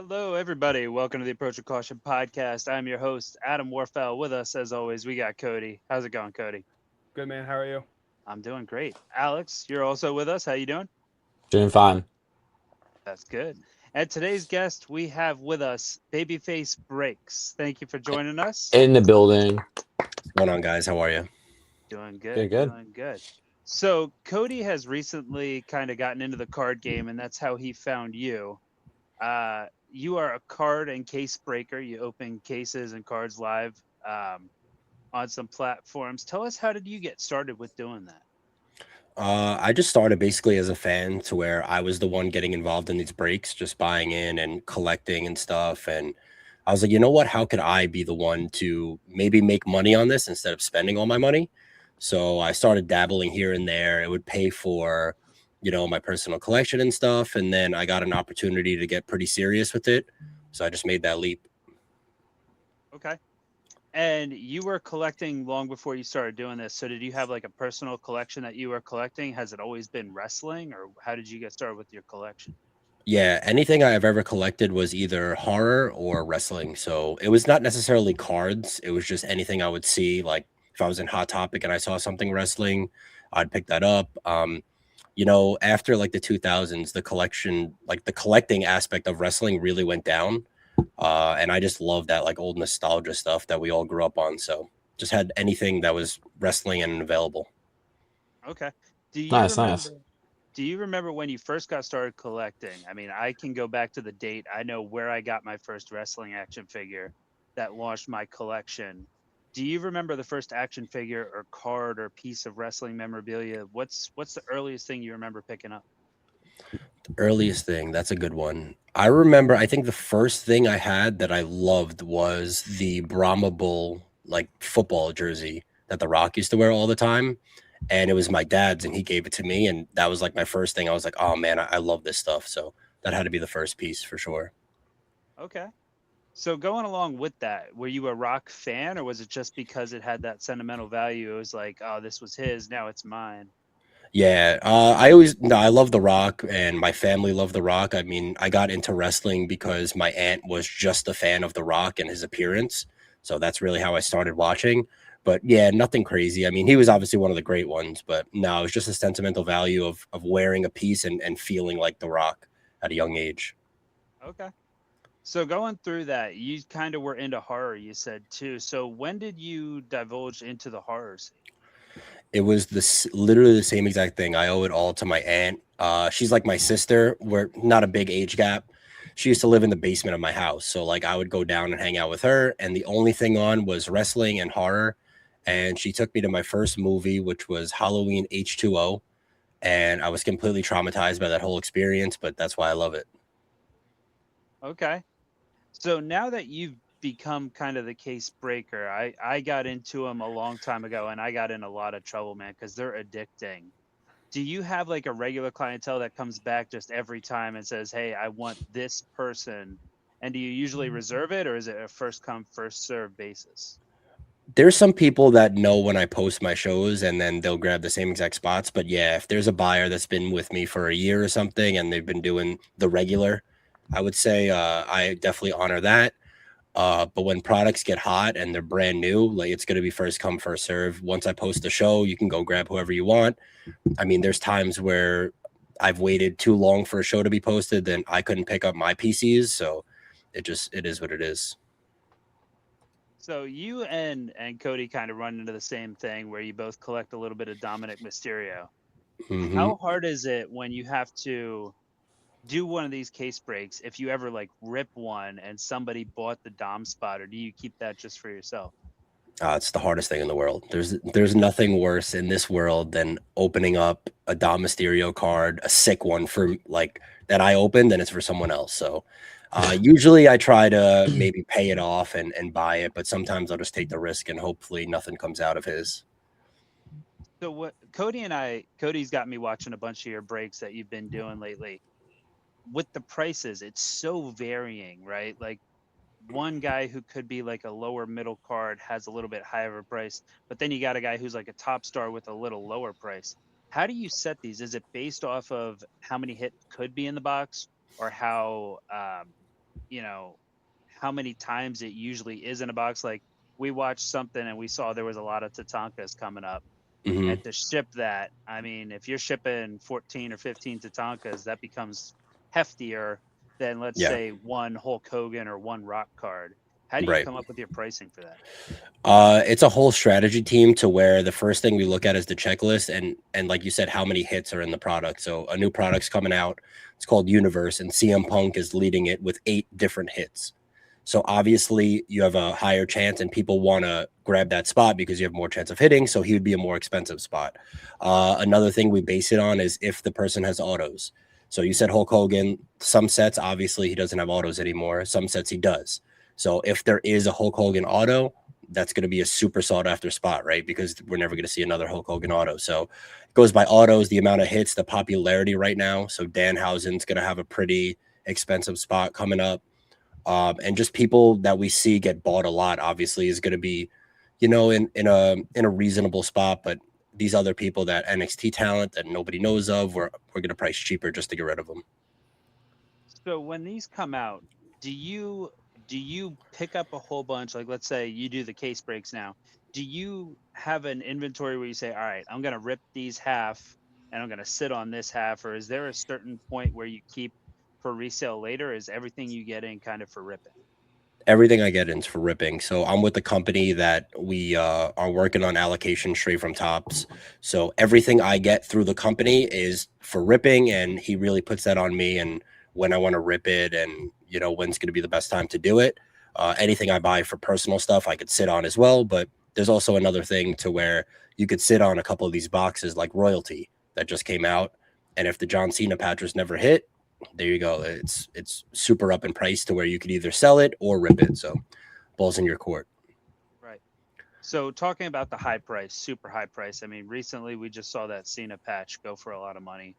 Hello, everybody. Welcome to the Approach with Caution podcast. I'm your host, Adam Warfel. With us, as always, we got Cody. How's it going, Cody? Good man, how are you? I'm doing great. Alex, you're also with us. How you doing? Doing fine. That's good. And today's guest, we have with us BabyFace Breaks. Thank you for joining us. In the building. What's going on, guys? How are you? Doing Doing good, good. doing good. So Cody has recently kind of gotten into the card game, and that's how he found you. You are a card and case breaker. You open cases and cards live on some platforms. Tell us, how did you get started with doing that? I just started basically as a fan to where I was the one getting involved in these breaks, just buying in and collecting and stuff. And I was like, you know what? How could I be the one to maybe make money on this instead of spending all my money? So I started dabbling here and there. It would pay for, my personal collection and stuff. And then I got an opportunity to get pretty serious with it. So I just made that leap. Okay. And you were collecting long before you started doing this. So did you have like a personal collection that you were collecting? Has it always been wrestling, or how did you get started with your collection? Yeah, anything I've ever collected was either horror or wrestling. So it was not necessarily cards. It was just anything I would see. Like if I was in Hot Topic and I saw something wrestling, I'd pick that up. After like the 2000s, the collecting aspect of wrestling really went down. And I just love that like old nostalgia stuff that we all grew up on. So just had anything that was wrestling and available. Okay. Do you Nice, remember nice. do you remember when you first got started collecting? I mean, I can go back to the date. I know where I got my first wrestling action figure that launched my collection. Do you remember the first action figure or card or piece of wrestling memorabilia? What's the earliest thing you remember picking up? Earliest thing, that's a good one. I remember, I think the first thing I had that I loved was the Brahma Bull, like football jersey that The Rock used to wear all the time. And it was my dad's, and he gave it to me. And that was like my first thing. I was like, oh man, I love this stuff. So that had to be the first piece for sure. Okay. So going along with that, were you a Rock fan, or was it just because it had that sentimental value? It was like, oh, this was his, now it's mine. Yeah, no, I love The Rock, and my family loved The Rock. I mean, I got into wrestling because my aunt was just a fan of The Rock and his appearance, so that's really how I started watching. But yeah, nothing crazy. I mean, he was obviously one of the great ones, but no, it was just a sentimental value of wearing a piece and feeling like The Rock at a young age. Okay. So going through that, you kind of were into horror, you said too. So when did you divulge into the horror scene? It was literally the same exact thing. I owe it all to my aunt. She's like my sister. We're not a big age gap. She used to live in the basement of my house. So like I would go down and hang out with her. And the only thing on was wrestling and horror. And she took me to my first movie, which was Halloween H2O. And I was completely traumatized by that whole experience, but that's why I love it. Okay. So now that you've become kind of the case breaker, I got into them a long time ago, and I got in a lot of trouble, man, because they're addicting. Do you have like a regular clientele that comes back just every time and says, hey, I want this person? And do you usually reserve it, or is it a first come, first serve basis? There's some people that know when I post my shows and then they'll grab the same exact spots. But yeah, if there's a buyer that's been with me for a year or something and they've been doing the regular, I would say I definitely honor that. But when products get hot and they're brand new, like it's going to be first come, first serve. Once I post the show, you can go grab whoever you want. I mean, there's times where I've waited too long for a show to be posted, then I couldn't pick up my PCs. So it is what it is. So you and Cody kind of run into the same thing where you both collect a little bit of Dominic Mysterio. Hmm. How hard is it when you have to do one of these case breaks, if you ever like rip one and somebody bought the Dom spot, or do you keep that just for yourself? It's the hardest thing in the world. There's nothing worse in this world than opening up a Dom Mysterio card, a sick one for like that I opened, and it's for someone else. So usually I try to maybe pay it off and buy it, but sometimes I'll just take the risk and hopefully nothing comes out of his. So what Cody's got me watching a bunch of your breaks that you've been doing lately. With the prices, it's so varying, right? Like one guy who could be like a lower middle card has a little bit higher of a price, but then you got a guy who's like a top star with a little lower price. How do you set these? Is it based off of how many hits could be in the box, or how you know, how many times it usually is in a box. Like we watched something and we saw there was a lot of Tatankas coming up. Hmm. And to ship that, I mean, if you're shipping 14 or 15 Tatankas, that becomes heftier than, let's Yeah, say, one Hulk Hogan or one Rock card. How do you right. come up with your pricing for that? It's a whole strategy team to where the first thing we look at is the checklist and like you said, how many hits are in the product. So a new product's coming out. It's called Universe, and CM Punk is leading it with 8 different hits. So obviously you have a higher chance, and people want to grab that spot because you have more chance of hitting. So he would be a more expensive spot. Another thing we base it on is if the person has autos. So you said Hulk Hogan. Some sets, obviously, he doesn't have autos anymore. Some sets he does. So if there is a Hulk Hogan auto, that's going to be a super sought after spot, right? Because we're never going to see another Hulk Hogan auto. So it goes by autos, the amount of hits, the popularity right now. So Danhausen's going to have a pretty expensive spot coming up. And just people that we see get bought a lot, obviously, is going to be, in a reasonable spot. But these other people that NXT talent that nobody knows of, we're going to price cheaper just to get rid of them. So when these come out, do you do you pick up a whole bunch? Like let's say you do the case breaks now. Do you have an inventory where you say, all right, I'm gonna rip these half and I'm gonna sit on this half, or is there a certain point where you keep for resale later? Or is everything you get in kind of for ripping? Everything I get is for ripping. So I'm with the company that we are working on allocation straight from Tops. So everything I get through the company is for ripping, and he really puts that on me and when I want to rip it, and when's going to be the best time to do it. Anything I buy for personal stuff, I could sit on as well. But there's also another thing to where you could sit on a couple of these boxes like Royalty that just came out, and if the John Cena patch was never hit, there you go. It's super up in price to where you could either sell it or rip it. So balls in your court. Right. So talking about the high price, super high price. I mean, recently we just saw that Cena patch go for a lot of money.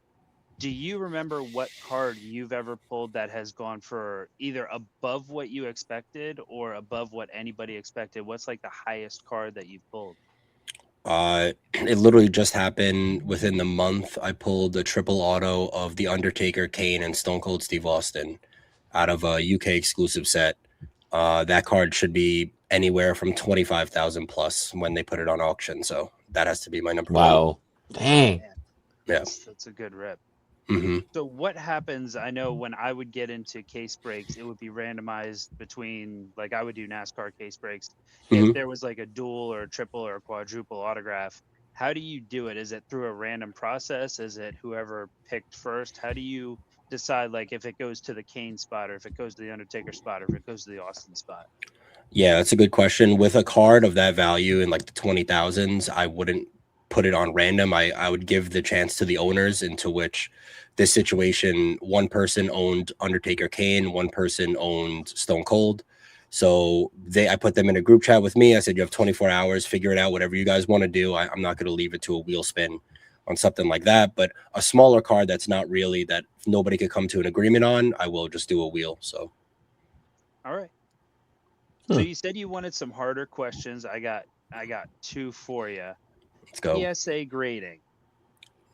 Do you remember what card you've ever pulled that has gone for either above what you expected or above what anybody expected? What's like the highest card that you've pulled? It literally just happened within the month. I pulled a triple auto of the Undertaker, Kane, and Stone Cold Steve Austin out of a UK exclusive set. That card should be anywhere from 25,000 plus when they put it on auction. So that has to be my number one. Wow. Dang. Man, Yeah. that's a good rip. Hmm. So what happens? I know when I would get into case breaks, it would be randomized between like I would do NASCAR case breaks. If Hmm. there was like a dual or a triple or a quadruple autograph, how do you do it? Is it through a random process? Is it whoever picked first? How do you decide like if it goes to the Kane spot or if it goes to the Undertaker spot or if it goes to the Austin spot? Yeah, that's a good question. With a card of that value in like the 20,000s, I wouldn't put it on random. I would give the chance to the owners, into which this situation, one person owned Undertaker Kane, one person owned Stone Cold. So I put them in a group chat with me. I said, you have 24 hours, figure it out, whatever you guys want to do. I'm not going to leave it to a wheel spin on something like that. But a smaller card that's not really that nobody could come to an agreement on, I will just do a wheel. So All right. So Hmm. you said you wanted some harder questions. I got two for you. let's go. PSA grading.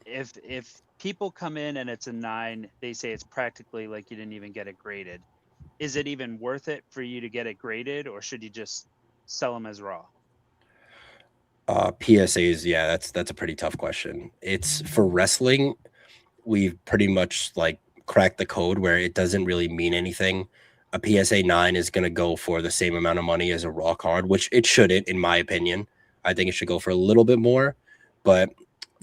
If people come in and it's a 9, they say it's practically like you didn't even get it graded. Is it even worth it for you to get it graded, or should you just sell them as raw? PSAs, yeah, that's a pretty tough question. It's for wrestling, we've pretty much like cracked the code where it doesn't really mean anything. A PSA 9 is going to go for the same amount of money as a raw card, which it shouldn't, in my opinion. I think it should go for a little bit more, but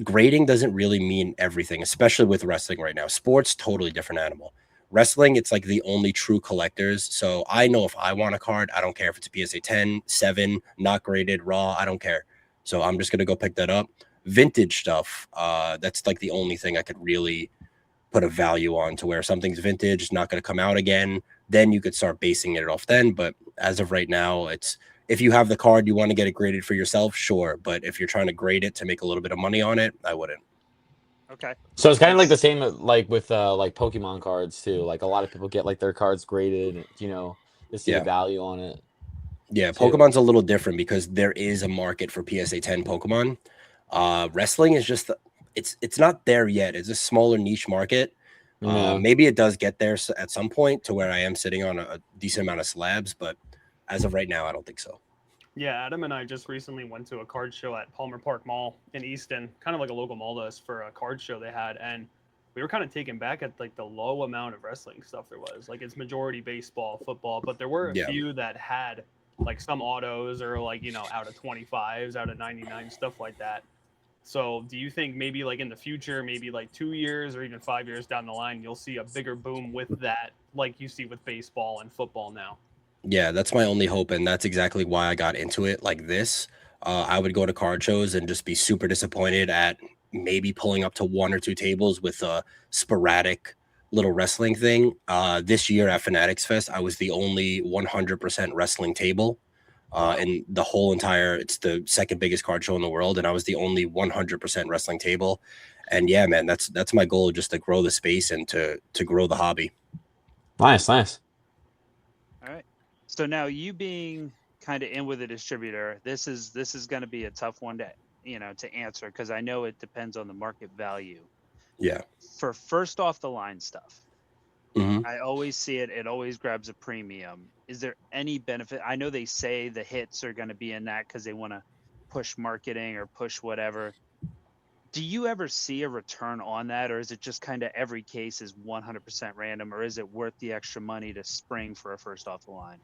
grading doesn't really mean everything, especially with wrestling right now. Sports, totally different animal. Wrestling, it's like the only true collectors. So I know if I want a card, I don't care if it's a PSA 10, 7, not graded, raw, I don't care. So I'm just going to go pick that up. Vintage stuff, that's like the only thing I could really put a value on, to where something's vintage, not going to come out again. Then you could start basing it off then. But as of right now, it's if you have the card, you want to get it graded for yourself, sure. But if you're trying to grade it to make a little bit of money on it, I wouldn't. Okay. So it's kind of like the Let's same like with like Pokemon cards too. Like a lot of people get like their cards graded, to see the Yeah. value on it Yeah. too. Pokemon's a little different because there is a market for PSA 10 Pokemon. Wrestling is just, it's not there yet. It's a smaller niche market. Yeah. Maybe it does get there at some point to where I am sitting on a decent amount of slabs, but as of right now, I don't think so. Yeah, Adam and I just recently went to a card show at Palmer Park Mall in Easton, kind of like a local mall to us for a card show they had, and we were kind of taken back at like the low amount of wrestling stuff there was. Like it's majority baseball, football, but there were a Yeah. few that had like some autos or like out of 25s, out of 99, stuff like that. So, do you think maybe like in the future, maybe like 2 years or even 5 years down the line, you'll see a bigger boom with that, like you see with baseball and football now? Yeah, that's my only hope, and that's exactly why I got into it like this. I would go to card shows and just be super disappointed at maybe pulling up to one or two tables with a sporadic little wrestling thing. This year at Fanatics Fest, I was the only 100% wrestling table Wow. in the whole entire. It's the second biggest card show in the world, and I was the only 100% wrestling table. And yeah, man, that's my goal, just to grow the space and to grow the hobby. Nice, nice. All right. So now you being kind of in with a distributor, this is going to be a tough one to to answer because I know it depends on the market value. Yeah. For first off the line stuff, Hmm. I always see it. It always grabs a premium. Is there any benefit? I know they say the hits are going to be in that because they want to push marketing or push whatever. Do you ever see a return on that, or is it just kind of every case is 100% random, or is it worth the extra money to spring for a first off the line?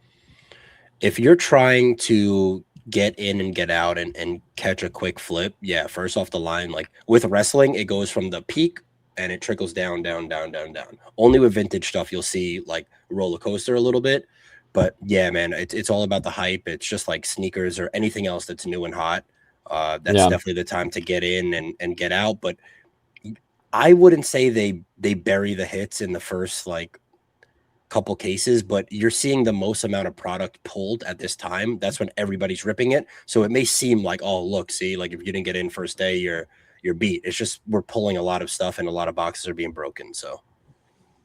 If you're trying to get in and get out and catch a quick flip, yeah, first off the line, like with wrestling, it goes from the peak and it trickles down, down, down, down, down. Only with vintage stuff, you'll see like roller coaster a little bit. But yeah, man, it's all about the hype. It's just like sneakers or anything else that's new and hot. That's Yeah. definitely the time to get in and get out. But I wouldn't say they bury the hits in the first like couple cases, but you're seeing the most amount of product pulled at this time. That's when everybody's ripping it. So it may seem like, oh, look, see, like if you didn't get in first day, you're beat. It's just we're pulling a lot of stuff and a lot of boxes are being broken. So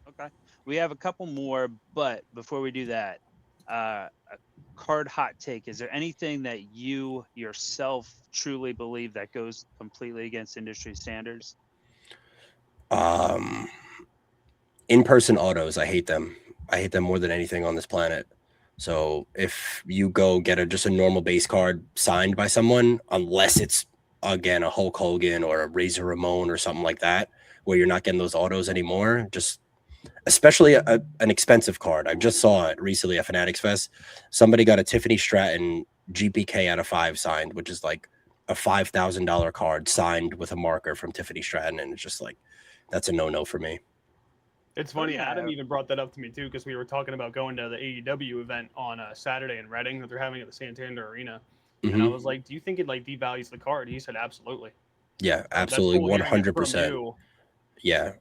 Okay. We have a couple more, but before we do that, a card hot take. Is there anything that you yourself truly believe that goes completely against industry standards? um in-person autos, I hate them. I hate them more than anything on this planet. So if you go get just a normal base card signed by someone, unless it's again a Hulk Hogan or a Razor Ramon or something like that, where you're not getting those autos anymore, just especially an expensive card. I just saw it recently at Fanatics Fest. Somebody got a Tiffany Stratton GPK out of 5 signed, which is like a $5,000 card signed with a marker from Tiffany Stratton, and it's just like that's a no for me. It's Oh funny. Adam yeah. even brought that up to me too because we were talking about going to the AEW event on a Saturday in Reading that they're having at the Santander Arena, and I Hmm. was like, "Do you think it like devalues the card?" He said, "Absolutely." Yeah, So that's absolutely, cool hearing it from 100%. you. Yeah.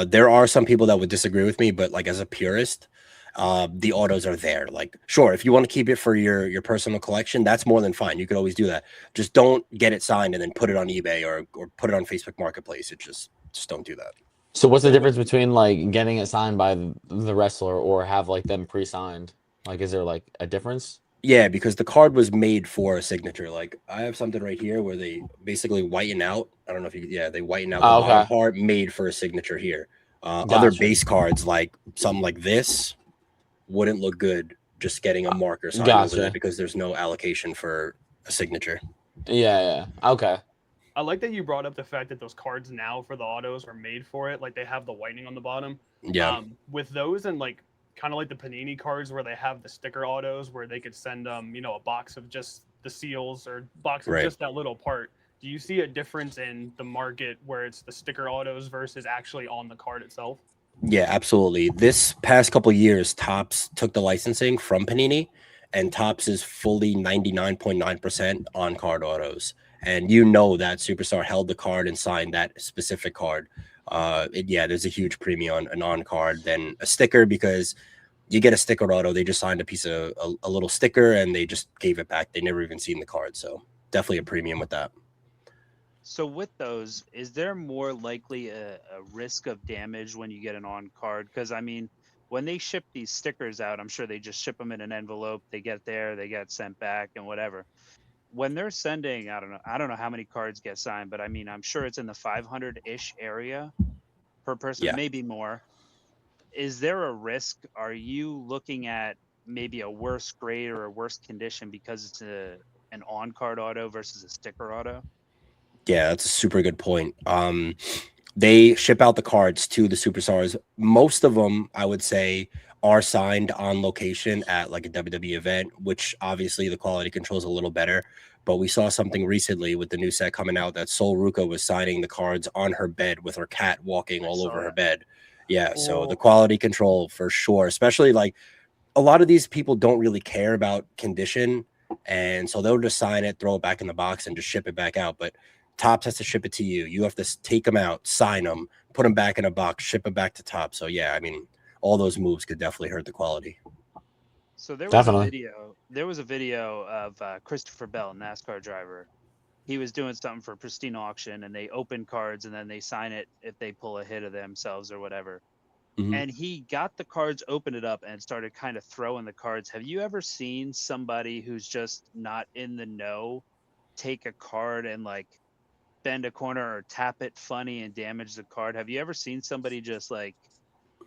There are some people that would disagree with me, but like as a purist, the autos are there. Like, sure, if you want to keep it for your personal collection, that's more than fine. You could always do that. Just don't get it signed and then put it on eBay or put it on Facebook Marketplace. It just don't do that. So what's the So with difference between like getting it signed by the wrestler or have like them pre-signed? Like, is there like a difference? Yeah, because the card was made for a signature. Like I have something right here where they basically whiten out. I don't know if you, yeah, they whiten out the Oh, bottom okay. part, made for a signature here. Other Gotcha. base cards, like something like this, wouldn't look good just getting a marker signed over there Gotcha. because there's no allocation for a signature. Yeah, yeah. Okay. I like that you brought up the fact that those cards now for the autos are made for it. Like they have the whitening on the bottom. Yeah, With those and like kind of like the Panini cards where they have the sticker autos where they could send a box of just the seals or box of right. just that little part. Do you see a difference in the market where it's the sticker autos versus actually on the card itself? Yeah, absolutely. This past couple years, Topps took the licensing from Panini, and Topps is fully 99.9% on card autos. And you know that Superstar held the card and signed that specific card. Yeah, there's a huge premium on an on card than a sticker because you get a sticker auto, they just signed a piece of a little sticker and they just gave it back. They never even seen the card. So definitely a premium with that. So with those, is there more likely a risk of damage when you get an on card? Because I mean, when they ship these stickers out, I'm sure they just ship them in an envelope. They get there, they get sent back, and whatever. When they're sending, I don't know how many cards get signed, but I mean, I'm sure it's in the 500-ish area. per person, Yeah. maybe more. Is there a risk? Are you looking at maybe a worse grade or a worse condition because it's an on-card auto versus a sticker auto? Yeah, that's a super good point. They ship out the cards to the superstars. Most of them, I would say, are signed on location at like a WWE event, which obviously the quality control is a little better. But we saw something recently with the new set coming out that Sol Ruka was signing the cards on her bed with her cat walking I all saw over her that. bed. Yeah, so the Cool. quality control for sure, especially like a lot of these people don't really care about condition, and so they'll just sign it, throw it back in the box, and just ship it back out. But Topps has to ship it to you. You have to take them out, sign them, put them back in a box, ship it back to Topps. So yeah, I mean, all those moves could definitely hurt the quality. So there was a Definitely. video. There was a video of Christopher Bell, NASCAR driver. He was doing something for Pristine Auction, and they open cards and then they sign it if they pull a hit of themselves or whatever. Mhm. And he got the cards, opened it up, and started kind of throwing the cards. Have you ever seen somebody who's just not in the know take a card and like bend a corner or tap it funny and damage the card? Have you ever seen somebody just like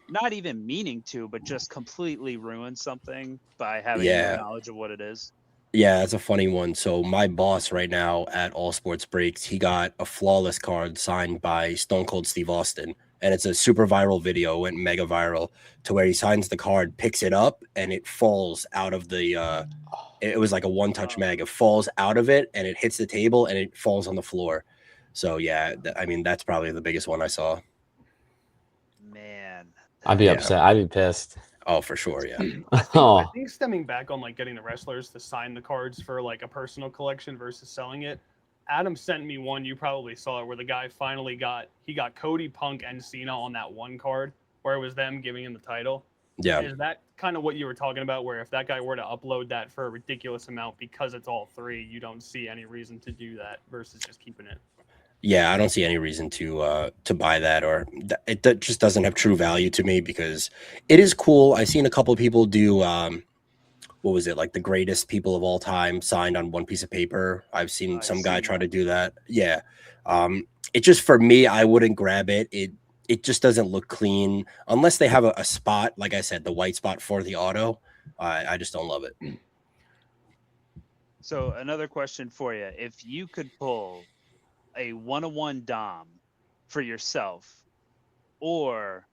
not even meaning to, but just completely ruin something by having no Yeah, knowledge of what it is? yeah, that's a funny one. So my boss right now at All Sports Breaks, he got a flawless card signed by Stone Cold Steve Austin, and it's a super viral video, went mega viral to where he signs the card, picks it up, and it falls out of the. It was like a one-touch mag. It falls out of it, and it hits the table, and it falls on the floor. So yeah, I mean that's probably the biggest one I saw. Man, I'd be Yeah. upset. I'd be pissed. Oh, for sure, yeah. I Oh, think stemming back on like getting the wrestlers to sign the cards for like a personal collection versus selling it. Adam sent me one, you probably saw it, where the guy finally got Cody, Punk, and Cena on that one card where it was them giving him the title. Yeah. Is that kind of what you were talking about, where if that guy were to upload that for a ridiculous amount because it's all three, you don't see any reason to do that versus just keeping it? Yeah, I don't see any reason to buy that, or that just doesn't have true value to me because it is cool. I've seen a couple of people do what was it, like the greatest people of all time signed on one piece of paper. I've seen I've some guy seen try to that. do that. Yeah. It just, for me, I wouldn't grab it. It just doesn't look clean unless they have a spot, like I said, the white spot for the auto. I just don't love it. So another question for you: if you could pull a 1-of-1 Dom for yourself, or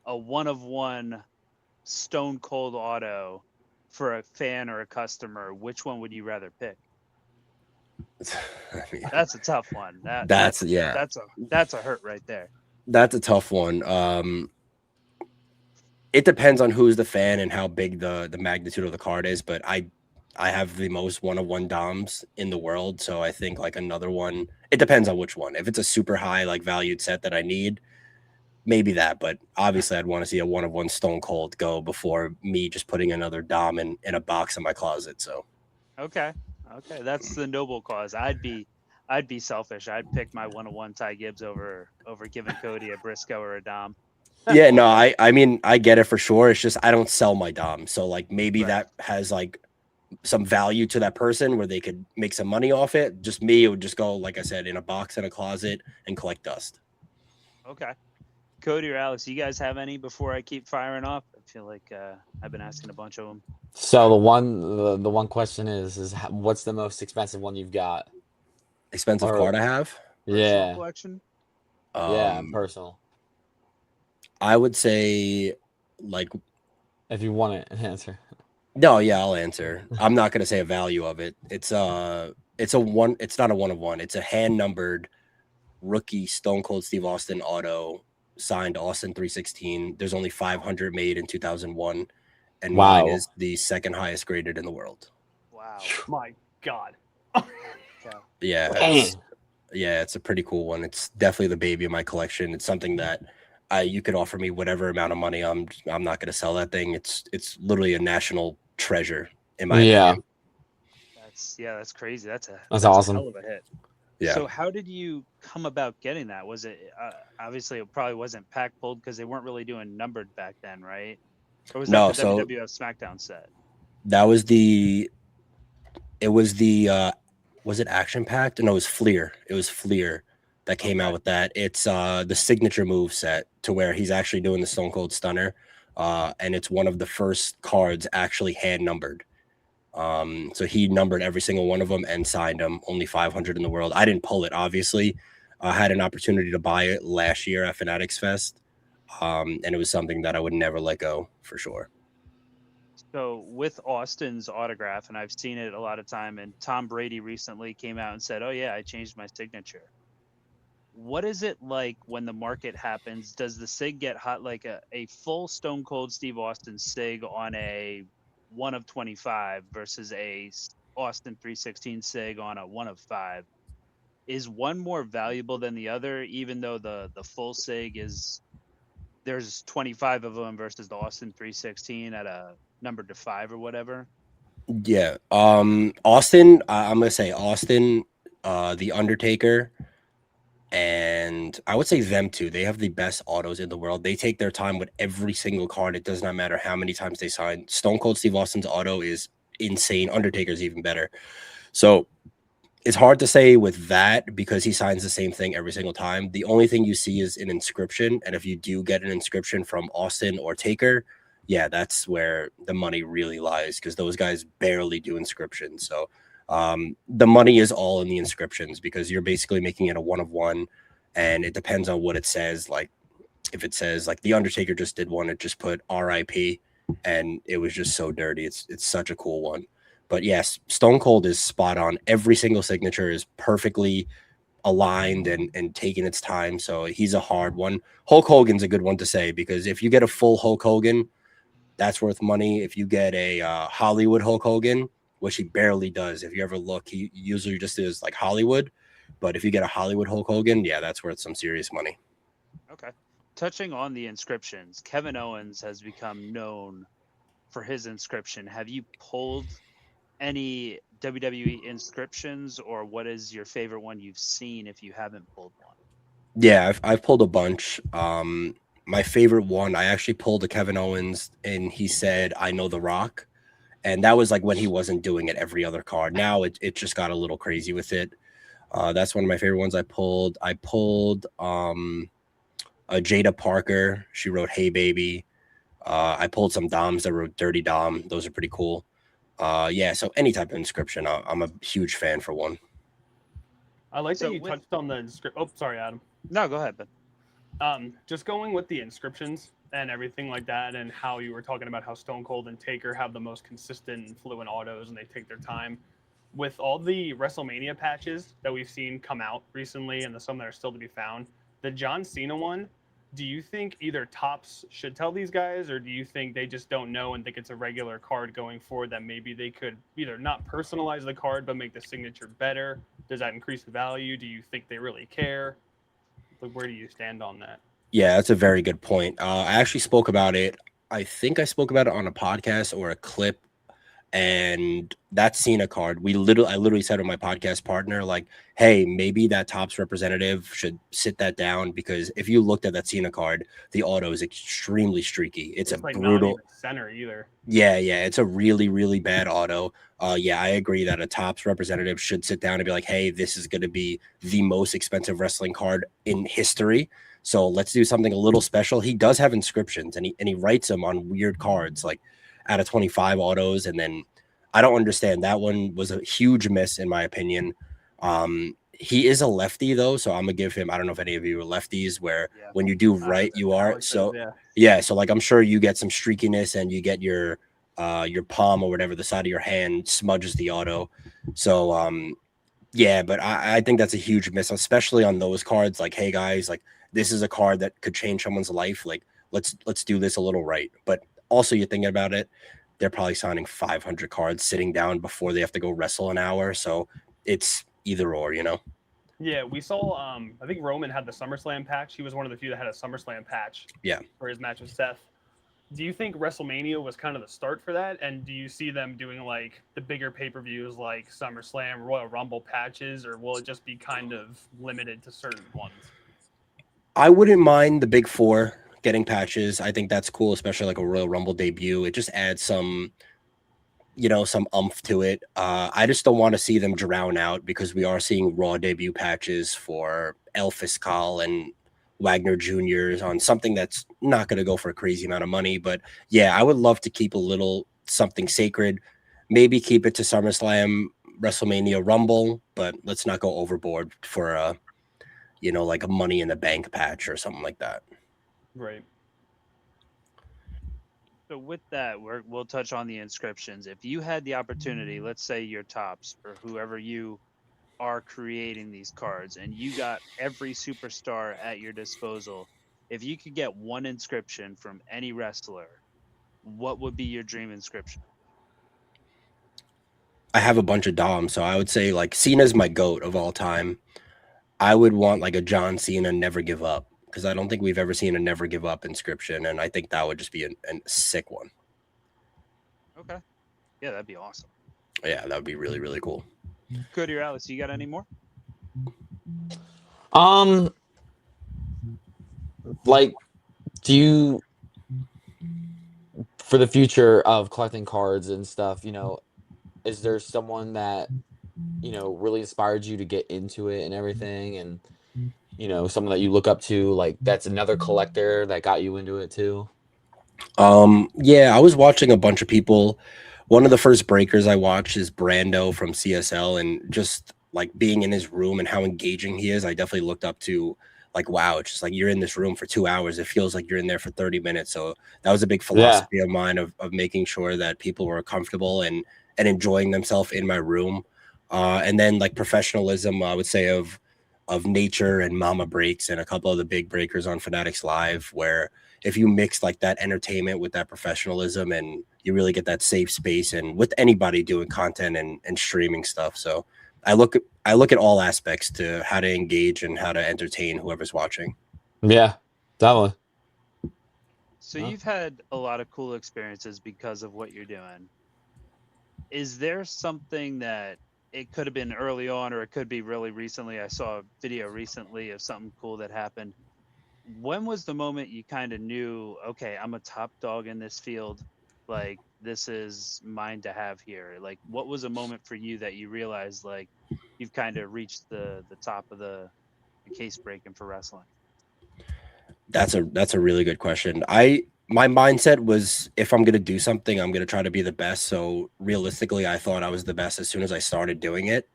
a 1-of-1 Stone Cold Auto for a fan or a customer, which one would you rather pick? I mean, That's a tough one. that's yeah, That's a hurt right there. that's a tough one. It depends on who's the fan and how big the magnitude of the card is, but I have the most 1-of-1 Doms in the world, so I think like another one. It depends on which one. If it's a super high like valued set that I need, maybe that. But obviously, I'd want to see a 1-of-1 Stone Cold go before me just putting another Dom in a box in my closet. So Okay, that's the noble cause. I'd be selfish. I'd pick my 1-of-1 Ty Gibbs over giving Cody a Briscoe or a Dom. yeah, no, I mean I get it for sure. It's just I don't sell my Dom, so like maybe Right. that has like some value to that person where they could make some money off it. Just me, it would just go, like I said, in a box in a closet and collect dust. Okay. Cody or Alex, you guys have any before I keep firing off? I feel like I've been asking a bunch of them. so the one question is what's the most expensive one you've got? Expensive Or- card I have. Personal Yeah, collection? yeah, personal. I would say like If you want it, answer. no, yeah, I'll answer. I'm not gonna say a value of it. It's a one. It's not a 1-of-1. It's a hand numbered rookie Stone Cold Steve Austin auto signed Austin 316. There's only 500 made in 2001, and mine Wow. is the second highest graded in the world. Wow. My God. Okay. Yeah, it's a pretty cool one. It's definitely the baby of my collection. It's something that you could offer me whatever amount of money. I'm not going to sell that thing. It's literally a national treasure in my opinion. That's crazy. That's awesome. a hell of a hit. Yeah. So how did you come about getting that? Was it obviously it probably wasn't pack pulled because they weren't really doing numbered back then, right? Or was No, that the so- WWF SmackDown set? That was was it Action Packed? No, it was Fleer. It was Fleer that came out with that. It's the signature move set to where he's actually doing the Stone Cold Stunner, and it's one of the first cards actually hand numbered. So he numbered every single one of them and signed them. Only 500 in the world. I didn't pull it, obviously. I had an opportunity to buy it last year at Fanatics Fest, and it was something that I would never let go for sure. So with Austin's autograph, and I've seen it a lot of time, and Tom Brady recently came out and said, "Oh yeah, I changed my signature." What is it like when the market happens? Does the sig get hot, like a full Stone Cold Steve Austin sig on a 1 of 25 versus a Austin 316 sig on a 1 of 5? Is one more valuable than the other, even though the full sig is there's 25 of them versus the Austin 316 at a number to 5 or whatever? Yeah. Austin, I'm gonna say Austin, the Undertaker, and I would say them too. They have the best autos in the world. They take their time with every single card. It does not matter how many times they sign. Stone Cold Steve Austin's auto is insane. Undertaker's even better. So it's hard to say with that because he signs the same thing every single time. The only thing you see is an inscription. And if you do get an inscription from Austin or Taker, yeah, that's where the money really lies because those guys barely do inscriptions. So the money is all in the inscriptions because you're basically making it a 1 of 1. And it depends on what it says. Like if it says like the Undertaker just did one, it just put RIP and it was just so dirty. It's such a cool one. But yes, Stone Cold is spot on. Every single signature is perfectly aligned and taking its time. So he's a hard one. Hulk Hogan's a good one to say because if you get a full Hulk Hogan, that's worth money. If you get a Hollywood Hulk Hogan, which he barely does, if you ever look, he usually just is like Hollywood. But if you get a Hollywood Hulk Hogan, yeah, that's worth some serious money. Okay. Touching on the inscriptions, Kevin Owens has become known for his inscription. Have you pulled any WWE inscriptions, or what is your favorite one you've seen if you haven't pulled one? Yeah, I've pulled a bunch. My favorite one, I actually pulled a Kevin Owens, and he said, "I know The Rock," and that was like when he wasn't doing it every other card. Now it just got a little crazy with it. That's one of my favorite ones I pulled. I pulled a Jada Parker. She wrote "Hey Baby." I pulled some Doms that wrote "Dirty Dom." Those are pretty cool. Yeah, so any type of inscription, I'm a huge fan for one. I like So that you with- touched on the inscription. Oh, sorry, Adam. No, go ahead, Ben. Just going with the inscriptions and everything like that, and how you were talking about how Stone Cold and Taker have the most consistent and fluent autos, and they take their time. With all the WrestleMania patches that we've seen come out recently, and some that are still to be found, the John Cena one, do you think either Topps should tell these guys, or do you think they just don't know and think it's a regular card going forward that maybe they could either not personalize the card but make the signature better? Does that increase the value? Do you think they really care? Like, where do you stand on that? Yeah, that's a very good point. I actually spoke about it. I think I spoke about it on a podcast or a clip, and that Cena card, I literally said to my podcast partner, like, hey, maybe that Topps representative should sit that down because if you looked at that Cena card, the auto is extremely streaky. It's a like not brutal even center either. Yeah, it's a really, really bad auto. Yeah, I agree that a Topps representative should sit down and be like, hey, this is going to be the most expensive wrestling card in history. So let's do something a little special. He does have inscriptions and he writes them on weird cards, like out of 25 autos. And then I don't understand. That one was a huge miss, in my opinion. He is a lefty, though. So I'm going to give him, I don't know if any of you are lefties, where when you do right, you are. Alex So says, yeah, so like I'm sure you get some streakiness and you get your palm or whatever, the side of your hand smudges the auto. So yeah, but I think that's a huge miss, especially on those cards. Like, hey guys, like this is a card that could change someone's life. Like let's do this a little right. But also you're thinking about it, they're probably signing 500 cards sitting down before they have to go wrestle an hour. So it's either or, you know. Yeah, we saw. I think Roman had the SummerSlam patch. He was one of the few that had a SummerSlam patch. Yeah. For his match with Seth. Do you think WrestleMania was kind of the start for that? And do you see them doing like the bigger pay-per-views like SummerSlam, Royal Rumble patches, or will it just be kind of limited to certain ones? I wouldn't mind the big four getting patches. I think that's cool, especially like a Royal Rumble debut. It just adds some, some oomph to it. I just don't want to see them drown out because we are seeing Raw debut patches for El Fiscal and Wagner Jr. on something that's not going to go for a crazy amount of money. But yeah, I would love to keep a little something sacred. Maybe keep it to SummerSlam, WrestleMania, Rumble, but let's not go overboard for a, like a Money in the Bank patch or something like that. Right. So with that, we'll touch on the inscriptions. If you had the opportunity, let's say your Tops or whoever you are creating these cards, and you got every superstar at your disposal, if you could get one inscription from any wrestler, what would be your dream inscription? I have a bunch of Doms, so I would say like Cena's my GOAT of all time. I would want like a John Cena never give up, because I don't think we've ever seen a never give up inscription, and I think that would just be a sick one. Okay. Yeah, that'd be awesome. Yeah, that would be really, really cool. Cody or Alice, you got any more? Like, do you, for the future of collecting cards and stuff, is there someone that, really inspired you to get into it and everything? And, someone that you look up to, like that's another collector that got you into it too? Yeah, I was watching a bunch of people. One of the first breakers I watched is Brando from CSL, and just like being in his room and how engaging he is, I definitely looked up to, like, wow, it's just like you're in this room for 2 hours. It feels like you're in there for 30 minutes. So that was a big Yeah. philosophy of mine of making sure that people were comfortable and enjoying themselves in my room. And then like professionalism, I would say of Nature and Mama Breaks and a couple of the big breakers on Fanatics Live, where if you mix like that entertainment with that professionalism, and you really get that safe space, and with anybody doing content and streaming stuff. So I look at all aspects to how to engage and how to entertain whoever's watching. Yeah, definitely. So Huh? you've had a lot of cool experiences because of what you're doing. Is there something that it could have been early on, or it could be really recently? I saw a video recently of something cool that happened. When was the moment you kind of knew, okay, I'm a top dog in this field, like this is mine to have here? Like, what was a moment for you that you realized like you've kind of reached the top of the case breaking for wrestling? That's a really good question. My mindset was, if I'm gonna do something, I'm gonna try to be the best. So realistically, I thought I was the best as soon as I started doing it.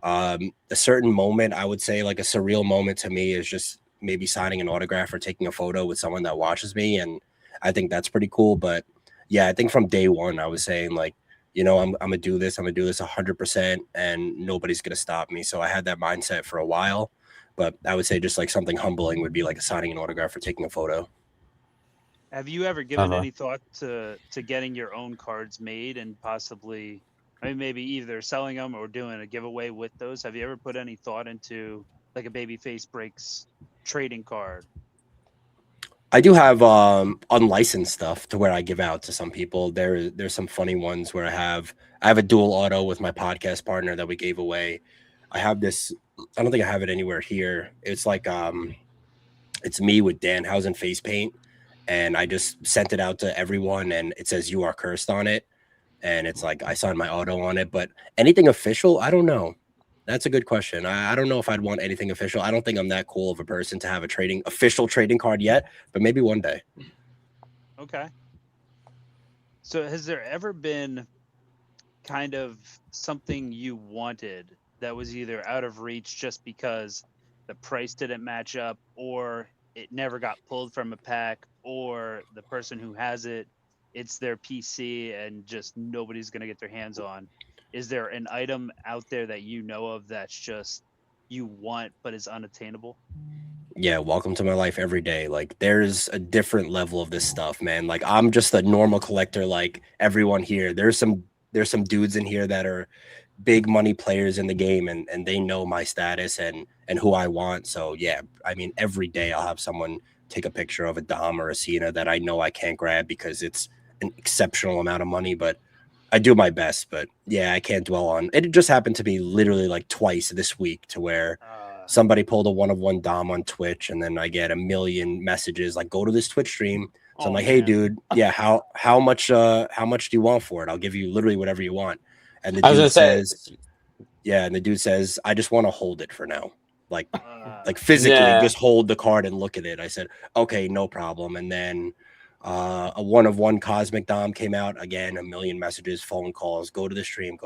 A certain moment, I would say like a surreal moment to me, is just maybe signing an autograph or taking a photo with someone that watches me, and I think that's pretty cool. But yeah, I think from day one, I was saying like, I'm gonna do this. I'm gonna do this 100%, and nobody's gonna stop me. So I had that mindset for a while. But I would say just like something humbling would be like signing an autograph or taking a photo. Have you ever given any thought to getting your own cards made and possibly, I mean, maybe either selling them or doing a giveaway with those? Have you ever put any thought into like a Babyface Breaks trading card? I do have unlicensed stuff to where I give out to some people. There's some funny ones where I have a dual auto with my podcast partner that we gave away. I have this, I don't think I have it anywhere here. It's like it's me with Danhausen face paint, and I just sent it out to everyone, and it says "You Are Cursed" on it, and it's like I signed my auto on it. But anything official, I don't know. That's a good question. I don't know if I'd want anything official. I don't think I'm that cool of a person to have a official trading card yet, but maybe one day. Okay. So has there ever been kind of something you wanted that was either out of reach just because the price didn't match up, or it never got pulled from a pack, or the person who has it, it's their PC and just nobody's going to get their hands on? Is there an item out there that you know of that's just you want but is unattainable? Yeah, welcome to my life every day. Like, there's a different level of this stuff, man. Like, I'm just a normal collector like everyone here. There's some dudes in here that are big money players in the game, and they know my status and who I want. So yeah, I mean, every day I'll have someone take a picture of a Dom or a Cena that I know I can't grab because it's an exceptional amount of money, but I do my best. But yeah, I can't dwell on it. It just happened to be literally like twice this week to where somebody pulled a 1-of-1 Dom on Twitch, and then I get a million messages like, go to this Twitch stream. So I'm like, hey dude, yeah, how much do you want for it? I'll give you literally whatever you want. And the dude says, yeah, and the dude says, I just want to hold it for now. like physically Yeah. just hold the card and look at it. I said, okay, no problem. And then a 1-of-1 Cosmic Dom came out again, a million messages, phone calls, go to the stream,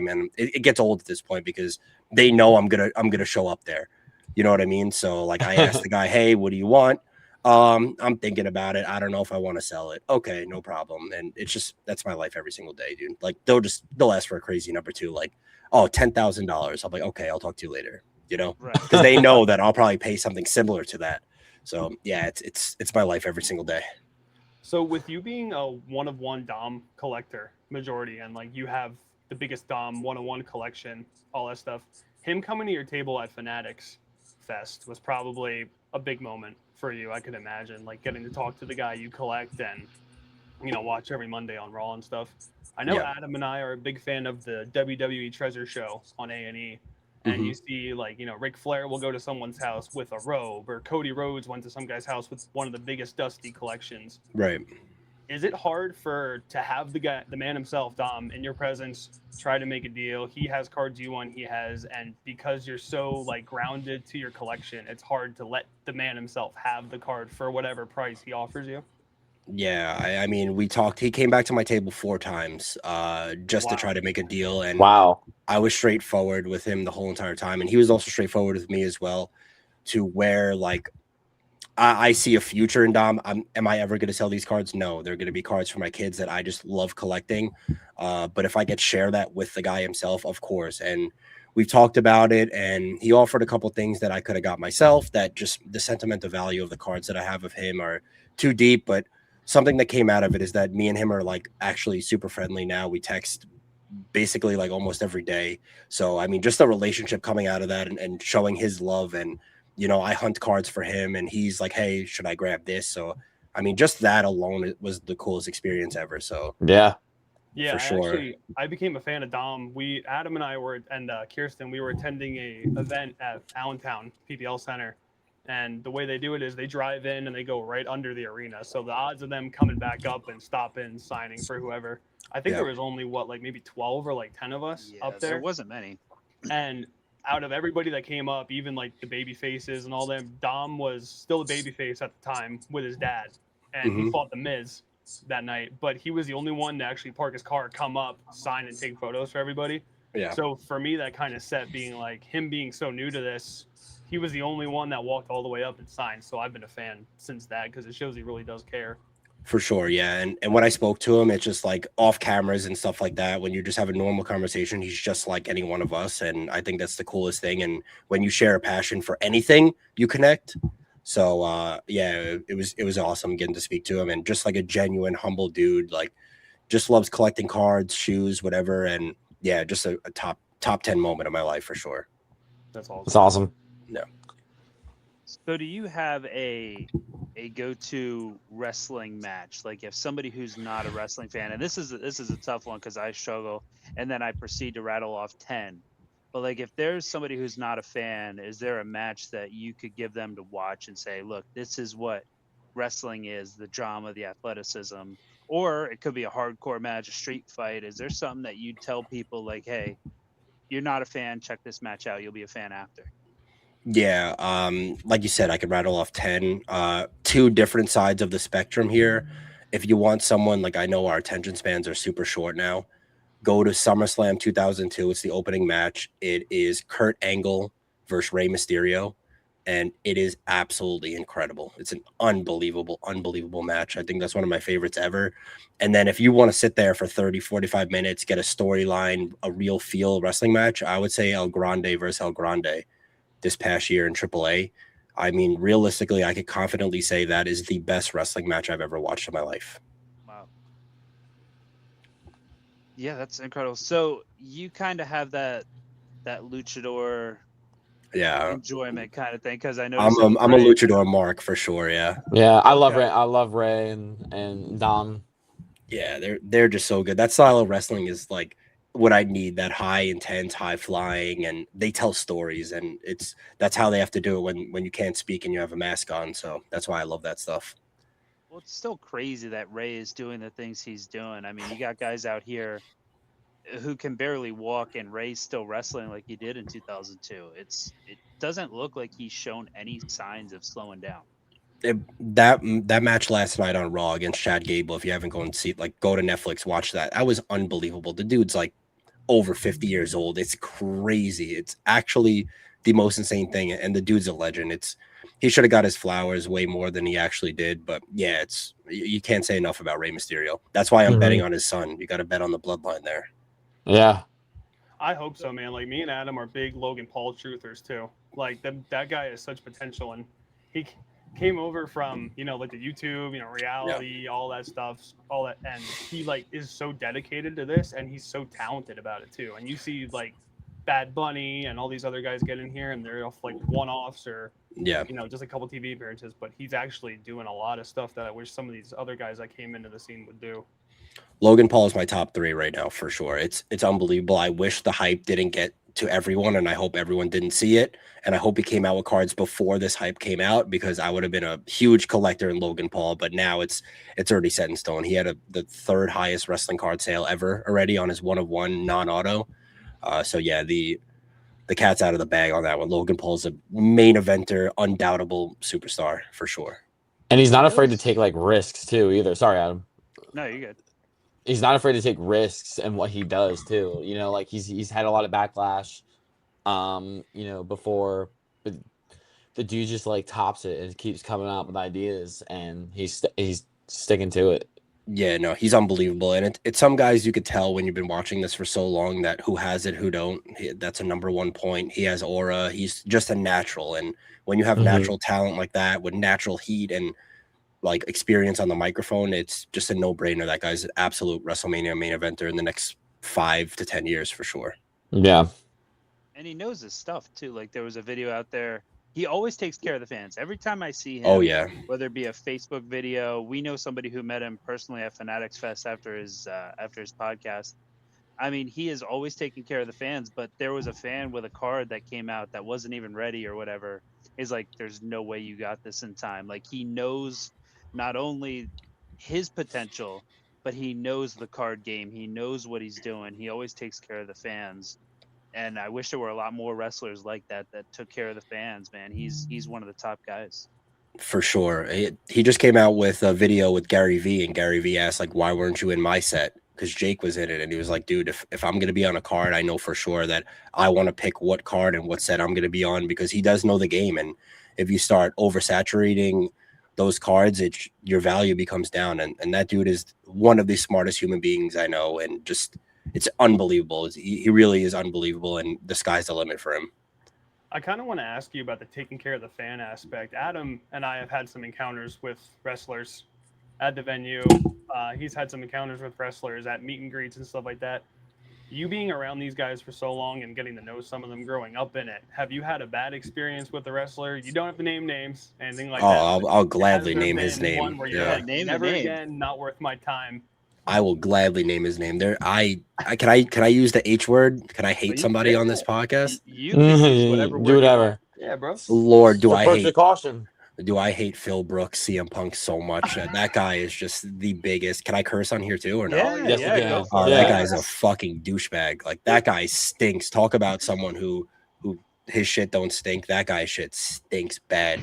and it gets old at this point because they know I'm gonna show up there. You know what I mean? So like I asked the guy, hey, what do you want? I'm thinking about it. I don't know if I want to sell it. Okay, no problem. And it's just that's my life every single day, dude. Like they'll ask for a crazy number too, like, oh, $10,000. I'm like, okay, I'll talk to you later. You know, because they know that I'll probably pay something similar to that. So yeah, it's my life every single day. So with you being a 1-of-1 Dom collector majority, and like you have the biggest Dom 1-of-1 collection, all that stuff, him coming to your table at Fanatics Fest was probably a big moment for you. I could imagine, like getting to talk to the guy you collect and watch every Monday on Raw and stuff. I know Adam and I are a big fan of the WWE Treasure Show on A&E. And you see, like, Ric Flair will go to someone's house with a robe, or Cody Rhodes went to some guy's house with one of the biggest Dusty collections. Right. Is it hard to have the man himself, Dom, in your presence, try to make a deal? He has cards you want, he has, and because you're so like grounded to your collection, it's hard to let the man himself have the card for whatever price he offers you? Yeah, I mean, we talked. He came back to my table 4 times just to try to make a deal. And I was straightforward with him the whole entire time. And he was also straightforward with me as well, to where, like, I see a future in Dom. Am I ever going to sell these cards? No, they're going to be cards for my kids that I just love collecting. But if I could share that with the guy himself, of course. And we've talked about it, and he offered a couple things that I could have got myself, that just the sentimental value of the cards that I have of him are too deep. But something that came out of it is that me and him are like actually super friendly now. We text basically like almost every day. So, I mean, just the relationship coming out of that, and showing his love, and, I hunt cards for him and he's like, hey, should I grab this? So, I mean, just that alone was the coolest experience ever. So yeah, for sure. I became a fan of Dom. Adam and I and Kirsten, we were attending a event at Allentown PPL Center. And the way they do it is they drive in and they go right under the arena. So the odds of them coming back up and stopping, signing for whoever, I think there was only maybe 12 or like 10 of us up there. There wasn't many. And out of everybody that came up, even like the baby faces and all them, Dom was still a baby face at the time with his dad. And he fought the Miz that night. But he was the only one to actually park his car, come up, sign, and take photos for everybody. Yeah. So for me, that kind of set being like him being so new to this, he was the only one that walked all the way up and signed. So I've been a fan since that, because it shows he really does care. For sure, yeah. And when I spoke to him, it's just like off cameras and stuff like that. When you just have a normal conversation, he's just like any one of us. And I think that's the coolest thing. And when you share a passion for anything, you connect. So yeah, it was awesome getting to speak to him, and just like a genuine, humble dude, like just loves collecting cards, shoes, whatever. And yeah, just a top 10 moment of my life for sure. That's awesome. That's awesome. No. So do you have a go-to wrestling match? Like if somebody who's not a wrestling fan, and this is a tough one because I struggle, and then I proceed to rattle off 10. But like if there's somebody who's not a fan, is there a match that you could give them to watch and say, look, this is what wrestling is, the drama, the athleticism, or it could be a hardcore match, a street fight. Is there something that you tell people like, hey, you're not a fan, check this match out, you'll be a fan after? Yeah, like you said, I could rattle off 10. 2 different sides of the spectrum here. If you want someone, like, I know our attention spans are super short now, go to SummerSlam 2002. It's the opening match. It is Kurt Angle versus Rey Mysterio, and it is absolutely incredible. It's an unbelievable match. I think that's one of my favorites ever. And then if you want to sit there for 30, 45 minutes, get a storyline, a real feel wrestling match, I would say El Grande versus El Grande this past year in AAA. I mean, realistically, I could confidently say that is the best wrestling match I've ever watched in my life. Wow. Yeah, that's incredible. So you kind of have that luchador enjoyment kind of thing, because I know I'm a luchador mark for sure. Yeah. Yeah, I love Ray. I love Ray and Dom. Yeah, they're just so good. That style of wrestling is like what I need, that high intense, high flying, and they tell stories, and that's how they have to do it when you can't speak and you have a mask on. So that's why I love that stuff. Well, it's still crazy that Ray is doing the things he's doing. I mean, you got guys out here who can barely walk, and Ray's still wrestling like he did in 2002. It doesn't look like he's shown any signs of slowing down. That match last night on Raw against Chad Gable, if you haven't gone to see it, like go to Netflix, watch that. That was unbelievable. The dude's like over 50 years old. It's crazy. It's actually the most insane thing. And the dude's a legend. He should have got his flowers way more than he actually did. But yeah, you can't say enough about Rey Mysterio. That's why I'm betting on his son. You got to bet on the bloodline there. Yeah. I hope so, man. Like, me and Adam are big Logan Paul truthers too. Like, that guy has such potential, and he came over from, like the YouTube, reality, all that stuff, all that, and he like is so dedicated to this, and he's so talented about it too. And you see like Bad Bunny and all these other guys get in here, and they're off like one-offs or just a couple TV appearances, but he's actually doing a lot of stuff that I wish some of these other guys that came into the scene would do. Logan Paul is my top 3 right now for sure. It's unbelievable. I wish the hype didn't get to everyone, and I hope everyone didn't see it. And I hope he came out with cards before this hype came out, because I would have been a huge collector in Logan Paul. But now it's already set in stone. He had the 3rd highest wrestling card sale ever already on his 1-of-1 non-auto. So yeah, the cat's out of the bag on that one. Logan Paul's a main eventer, undoubtable superstar for sure. And he's not afraid to take like risks too either. Sorry, Adam. No, you're good. He's not afraid to take risks in what he does too. Like he's had a lot of backlash, before, but the dude just like tops it and keeps coming out with ideas, and he's sticking to it. Yeah, no, he's unbelievable. And it's some guys you could tell when you've been watching this for so long that who has it, who don't. That's a number one point. He has aura. He's just a natural. And when you have natural talent like that with natural heat and like experience on the microphone, it's just a no-brainer. That guy's an absolute WrestleMania main eventer in the next 5 to 10 years for sure. Yeah. And he knows his stuff too. Like, there was a video out there. He always takes care of the fans. Every time I see him, Oh yeah, whether it be a Facebook video, we know somebody who met him personally at Fanatics Fest after his podcast. I mean, he is always taking care of the fans. But there was a fan with a card that came out that wasn't even ready or whatever. He's like, "There's no way you got this in time." Like, he knows not only his potential, but he knows the card game. He knows what he's doing. He always takes care of the fans. And I wish there were a lot more wrestlers like that took care of the fans, man. He's one of the top guys. For sure. He just came out with a video with Gary Vee, and Gary Vee asked, like, why weren't you in my set? Because Jake was in it. And he was like, dude, if I'm going to be on a card, I know for sure that I want to pick what card and what set I'm going to be on, because he does know the game. And if you start oversaturating those cards, your value becomes down. And that dude is one of the smartest human beings I know. And just, it's unbelievable. He really is unbelievable. And the sky's the limit for him. I kind of want to ask you about the taking care of the fan aspect. Adam and I have had some encounters with wrestlers at the venue. He's had some encounters with wrestlers at meet and greets and stuff like that. You being around these guys for so long and getting to know some of them growing up in it, have you had a bad experience with the wrestler? You don't have to name names, anything like that. I'll gladly name his name. One where you're like, never again, not worth my time. I will gladly name his name. Can I use the H word? Can I hate somebody on this podcast? You can use whatever word. Do whatever. Yeah, bro. Lord, do I hate Phil Brooks, CM Punk so much? That guy is just the biggest. Can I curse on here too or no? Yes, you can. That guy's a fucking douchebag. Like, that guy stinks. Talk about someone who his shit don't stink. That guy's shit stinks bad.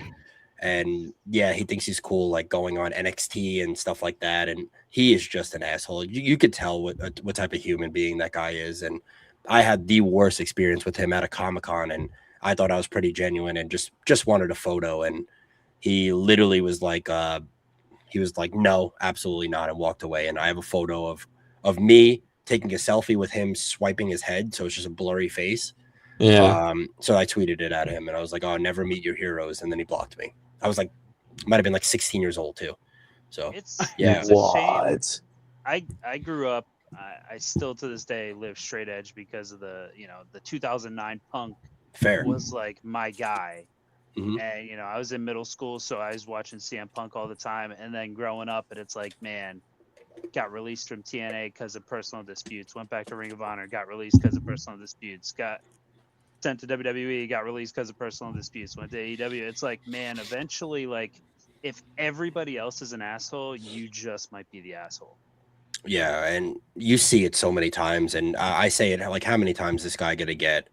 And yeah, he thinks he's cool, like going on NXT and stuff like that. And he is just an asshole. You could tell what type of human being that guy is. And I had the worst experience with him at a Comic-Con, and I thought I was pretty genuine and just wanted a photo. And he literally was like, no, absolutely not, and walked away. And I have a photo of me taking a selfie with him swiping his head, so it's just a blurry face. Yeah. So I tweeted it at him, and I was like, "Oh, never meet your heroes," and then he blocked me. I was like, might have been like 16 years old too. So it's yeah, it's a shame. I grew up. I still to this day live straight edge because of the 2009 Punk. Fair was like my guy. Mm-hmm. And I was in middle school, so I was watching CM Punk all the time. And then growing up, and it's like, man, got released from TNA because of personal disputes. Went back to Ring of Honor, got released because of personal disputes. Got sent to WWE, got released because of personal disputes. Went to AEW. It's like, man, eventually, like, if everybody else is an asshole, you just might be the asshole. Yeah, and you see it so many times, and I say it like, how many times this guy gonna get?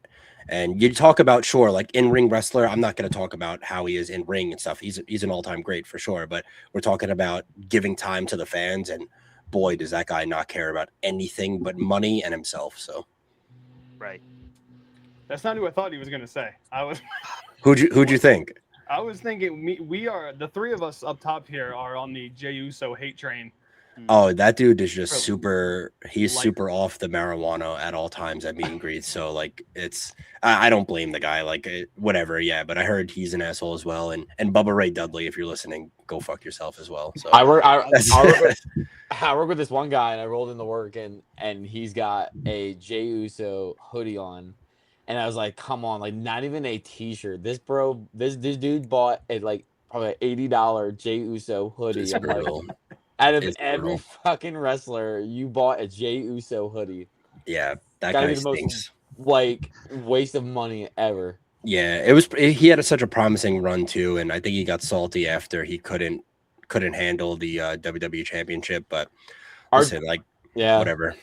And you talk about, sure, like in ring wrestler. I'm not gonna talk about how he is in ring and stuff. He's an all time great for sure. But we're talking about giving time to the fans, and boy, does that guy not care about anything but money and himself. So Right. That's not who I thought he was gonna say. who'd you think? I was thinking we are the three of us up top here are on the Jey Uso hate train. Oh, that dude is just For super. He's life. super off the marijuana at all times at meet and greets. So like, I don't blame the guy. Like whatever, yeah. But I heard he's an asshole as well. And Bubba Ray Dudley, if you're listening, go fuck yourself as well. So I work that's- I work with this one guy, and I rolled into work, and he's got a Jey Uso hoodie on, and I was like, come on, like not even a t-shirt. This dude bought a like probably $80 Jey Uso hoodie. It's I'm like, brutal. out of It's every brutal. fucking wrestler, you bought a Jey Uso hoodie. Yeah, that Gotta guy be the most stinks. like waste of money ever. Yeah, it was. He had such a promising run too, and I think he got salty after he couldn't handle the WWE Championship. But listen, like Yeah. whatever.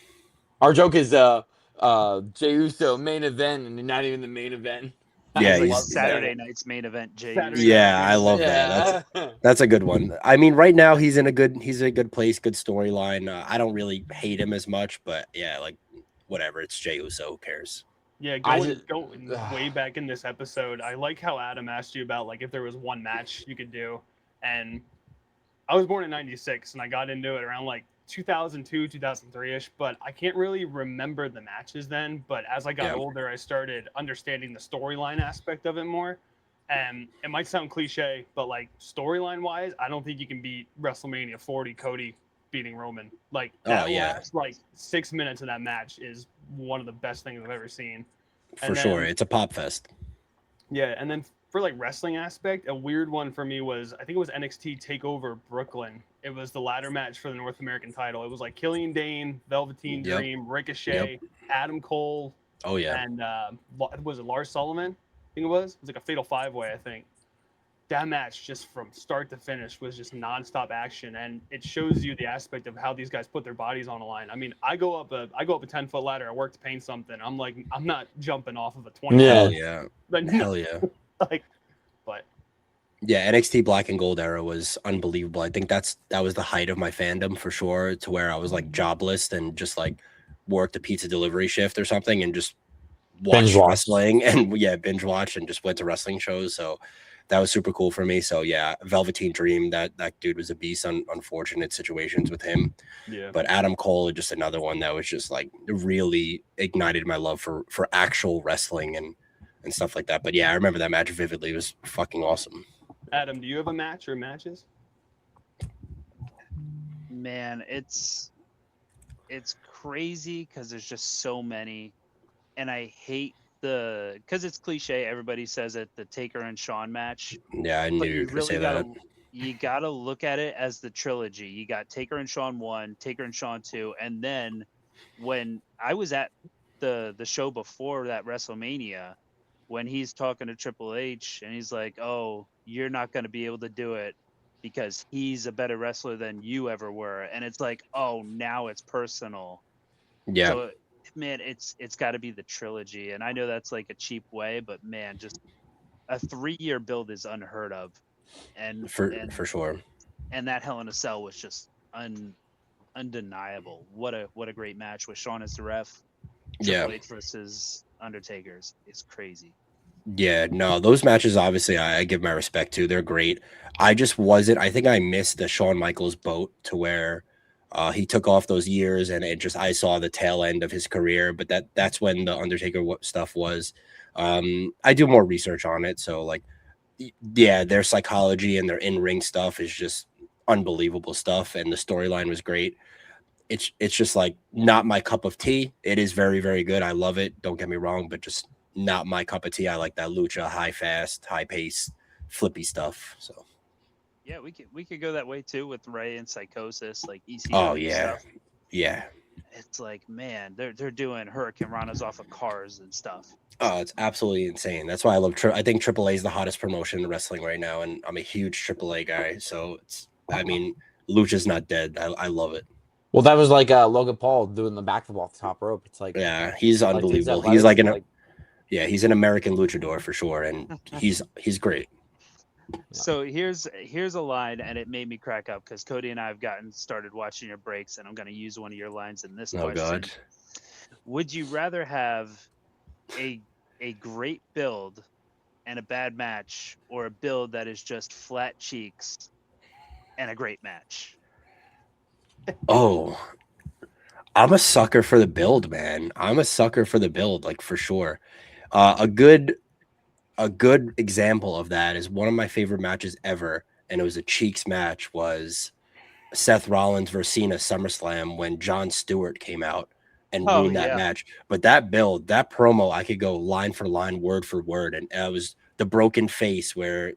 Our joke is Jey Uso main event, and not even the main event. Yeah, It's like he's- Saturday night's main event, Jay. Saturday Yeah, night. I love that. That's a good one. I mean, right now he's in a good place, good storyline. I don't really hate him as much, but yeah, like whatever. It's Jey Uso. Who cares? Yeah, going way back in this episode, I like how Adam asked you about like if there was one match you could do, and I was born in '96 and I got into it around like 2002, 2003-ish, but I can't really remember the matches then. But as I got Yeah. older, I started understanding the storyline aspect of it more. And it might sound cliche, but like storyline wise, I don't think you can beat WrestleMania 40 Cody beating Roman. Like that last like 6 minutes of that match is one of the best things I've ever seen. For sure. It's a pop fest. Yeah, and then for like wrestling aspect, a weird one for me was I think it was NXT Takeover Brooklyn. It was the ladder match for the North American title. It was like Killian Dane, Velveteen Dream, Ricochet, Adam Cole. Oh yeah. And was it Lars Sullivan? I think it was. It was like a fatal 5-way, I think. That match just from start to finish was just nonstop action, and it shows you the aspect of how these guys put their bodies on the line. I mean, I go up a 10-foot ladder at work to paint something. I'm like, I'm not jumping off of a 20. Yeah. Hell yeah. Hell yeah. Like, but yeah, NXT Black and Gold era was unbelievable. I think that was the height of my fandom for sure, to where I was like jobless and just like worked a pizza delivery shift or something and just watched wrestling and binge watched and just went to wrestling shows. So that was super cool for me. So yeah, Velveteen Dream, that dude was a beast. Unfortunate situations with him. Yeah. But Adam Cole, just another one that was just like really ignited my love for actual wrestling and stuff like that. But yeah, I remember that match vividly. It was fucking awesome. Adam, do you have a match or matches? Man, it's crazy because there's just so many, and I hate because it's cliche. Everybody says it, the Taker and Shawn match. Yeah, I knew you were gonna say that. You gotta look at it as the trilogy. You got Taker and Shawn 1, Taker and Shawn 2, and then when I was at the show before that WrestleMania, when he's talking to Triple H and he's like, "Oh, you're not going to be able to do it because he's a better wrestler than you ever were," and it's like, "Oh, now it's personal." Yeah. So, man, it's got to be the trilogy, and I know that's like a cheap way, but man, just a 3-year build is unheard of, and for sure. And that Hell in a Cell was just undeniable. What a great match with Shawn as the ref. Triple H versus Undertaker's is crazy. Yeah, no, those matches obviously I give my respect to. They're great. I just wasn't. I think I missed the Shawn Michaels boat to where he took off those years, and I saw the tail end of his career. But that's when the Undertaker stuff was. I do more research on it, so like, yeah, their psychology and their in-ring stuff is just unbelievable stuff, and the storyline was great. It's just like not my cup of tea. It is very, very good. I love it. Don't get me wrong, but just not my cup of tea. I like that lucha, high fast, high pace, flippy stuff. So yeah, we could go that way too with Ray and Psychosis, like ECW stuff. Yeah. It's like, man, they're doing Hurricane Ranas off of cars and stuff. Oh, it's absolutely insane. That's why I love. I think AAA is the hottest promotion in wrestling right now, and I'm a huge AAA guy. So I mean, lucha's not dead. I love it. Well, that was like Logan Paul doing the backflip off the top rope. It's like, Yeah, he's like his unbelievable. He's like athletics, yeah, he's an American luchador for sure, and he's great. So here's a line, and it made me crack up because Cody and I have gotten started watching your breaks, and I'm going to use one of your lines in this Oh question. God. Would you rather have a great build and a bad match, or a build that is just flat cheeks and a great match? Oh, I'm a sucker for the build, man. I'm a sucker for the build, like for sure. A good example of that is one of my favorite matches ever, and it was a cheeks match. Was Seth Rollins versus Cena SummerSlam when Jon Stewart came out and Oh ruined that yeah, match. But that build, that promo, I could go line for line, word for word, and it was the broken face where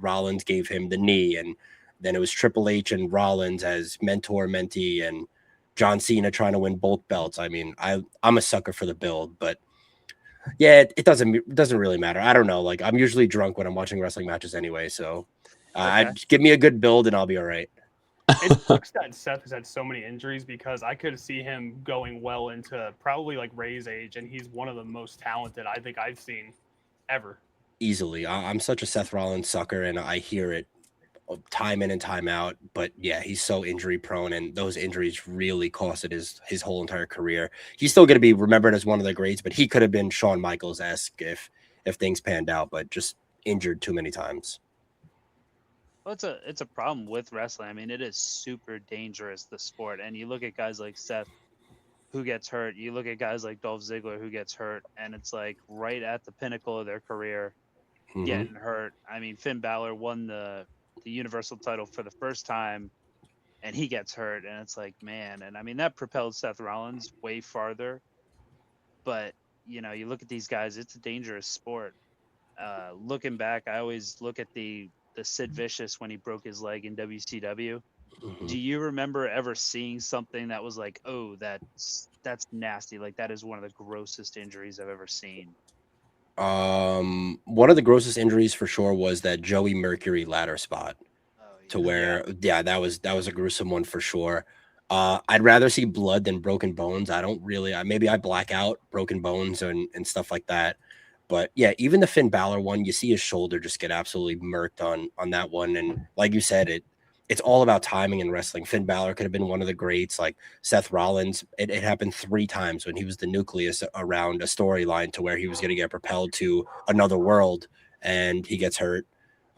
Rollins gave him the knee, and then it was Triple H and Rollins as mentor mentee, and John Cena trying to win both belts. I mean, I'm a sucker for the build, but yeah, it doesn't really matter. I don't know. Like I'm usually drunk when I'm watching wrestling matches anyway, so okay. just give me a good build and I'll be all right. It sucks that Seth has had so many injuries because I could see him going well into probably like Ray's age, and he's one of the most talented I think I've seen ever. Easily. I'm such a Seth Rollins sucker, and I hear it time in and time out. But yeah, he's so injury prone, and those injuries really costed his whole entire career. He's still going to be remembered as one of the greats, but he could have been Shawn Michaels esque if things panned out, but just injured too many times. Well, it's a problem with wrestling. I mean, it is super dangerous, the sport. And you look at guys like Seth who gets hurt. You look at guys like Dolph Ziggler who gets hurt, and it's like right at the pinnacle of their career, Mm-hmm. getting hurt. I mean, Finn Balor won the Universal title for the first time, and he gets hurt, and it's like, man. And I mean, that propelled Seth Rollins way farther. But you know, you look at these guys; it's a dangerous sport. Looking back, I always look at the Sid Vicious when he broke his leg in WCW. Mm-hmm. Do you remember ever seeing something that was like, oh, that's nasty? Like that is one of the grossest injuries I've ever seen. One of the grossest injuries for sure was that Joey Mercury ladder spot. Oh To yeah. where that was a gruesome one for sure. I'd rather see blood than broken bones. I don't really maybe I black out broken bones and stuff like that. But yeah, even the Finn Balor one, you see his shoulder just get absolutely murked on that one. And like you said, it's all about timing in wrestling. Finn Balor could have been one of the greats, like Seth Rollins. It happened 3 times when he was the nucleus around a storyline to where he was going to get propelled to another world and he gets hurt.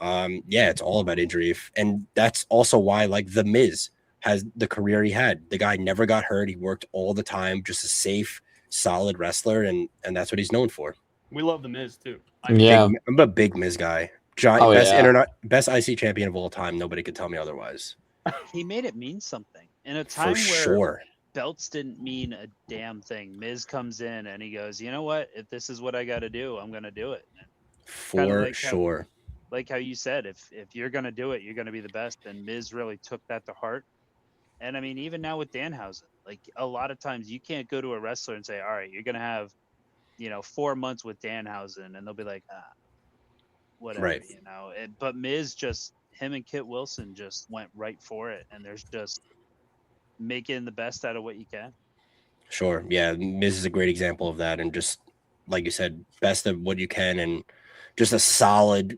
Yeah, it's all about injury. And that's also why like The Miz has the career he had. The guy never got hurt. He worked all the time, just a safe, solid wrestler. And that's what he's known for. We love the Miz too. I'm a big Miz guy. Giant, best IC champion of all time. Nobody could tell me otherwise. He made it mean something in a time where belts didn't mean a damn thing. Miz comes in and he goes, you know what? If this is what I got to do, I'm going to do it. For sure. Like how you said, if you're going to do it, you're going to be the best. And Miz really took that to heart. And I mean, even now with Danhausen, like a lot of times you can't go to a wrestler and say, all right, you're going to have, 4 months with Danhausen, and they'll be like, whatever, right. But Miz him and Kit Wilson just went right for it. And there's just making the best out of what you can. Sure. Yeah. Miz is a great example of that. And just like you said, best of what you can. And just a solid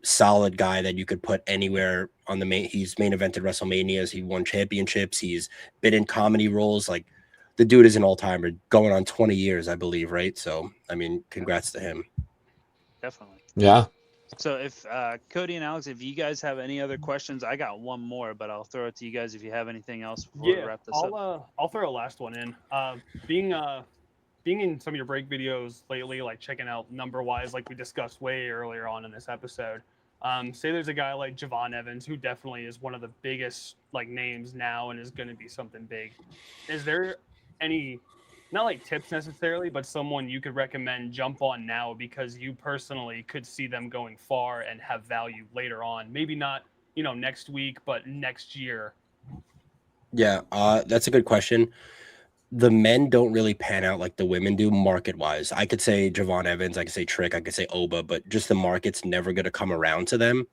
guy that you could put anywhere on he's main evented WrestleManias. He won championships. He's been in comedy roles. Like the dude is an all-timer going on 20 years, I believe. Right. So, I mean, congrats to him. Definitely. Yeah. So if Cody and Alex, if you guys have any other questions, I got one more, but I'll throw it to you guys if you have anything else before we wrap this up. I'll throw a last one in. Being in some of your break videos lately, like checking out number-wise, like we discussed way earlier on in this episode, say there's a guy like Javon Evans, who definitely is one of the biggest like names now and is going to be something big. Is there any, not like tips necessarily, but someone you could recommend jump on now because you personally could see them going far and have value later on? Maybe not, next week, but next year. Yeah, that's a good question. The men don't really pan out like the women do market-wise. I could say Javon Evans, I could say Trick, I could say Oba, but just the market's never going to come around to them.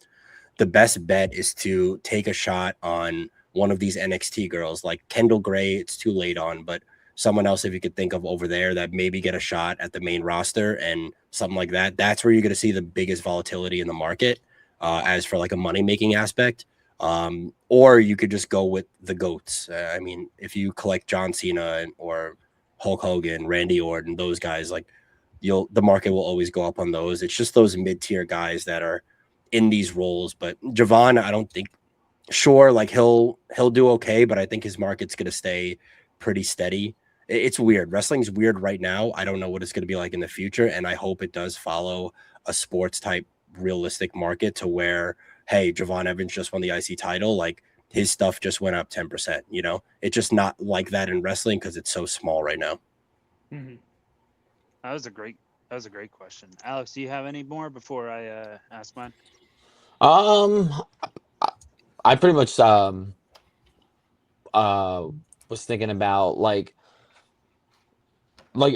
The best bet is to take a shot on one of these NXT girls, like Kendall Gray. It's too late on, but someone else, if you could think of over there that maybe get a shot at the main roster and something like that, that's where you're going to see the biggest volatility in the market as for like a money making aspect. Or you could just go with the GOATs. I mean, if you collect John Cena or Hulk Hogan, Randy Orton, those guys, like the market will always go up on those. It's just those mid-tier guys that are in these roles. But Javon, I don't think, sure, like he'll do okay, but I think his market's going to stay pretty steady. It's weird. Wrestling's weird right now. I don't know what it's going to be like in the future, and I hope it does follow a sports type realistic market to where, hey, Javon Evans just won the IC title, like his stuff just went up 10%. You know, it's just not like that in wrestling because it's so small right now. Mm-hmm. That was a great question. Alex, do you have any more before I ask mine? I pretty much was thinking about like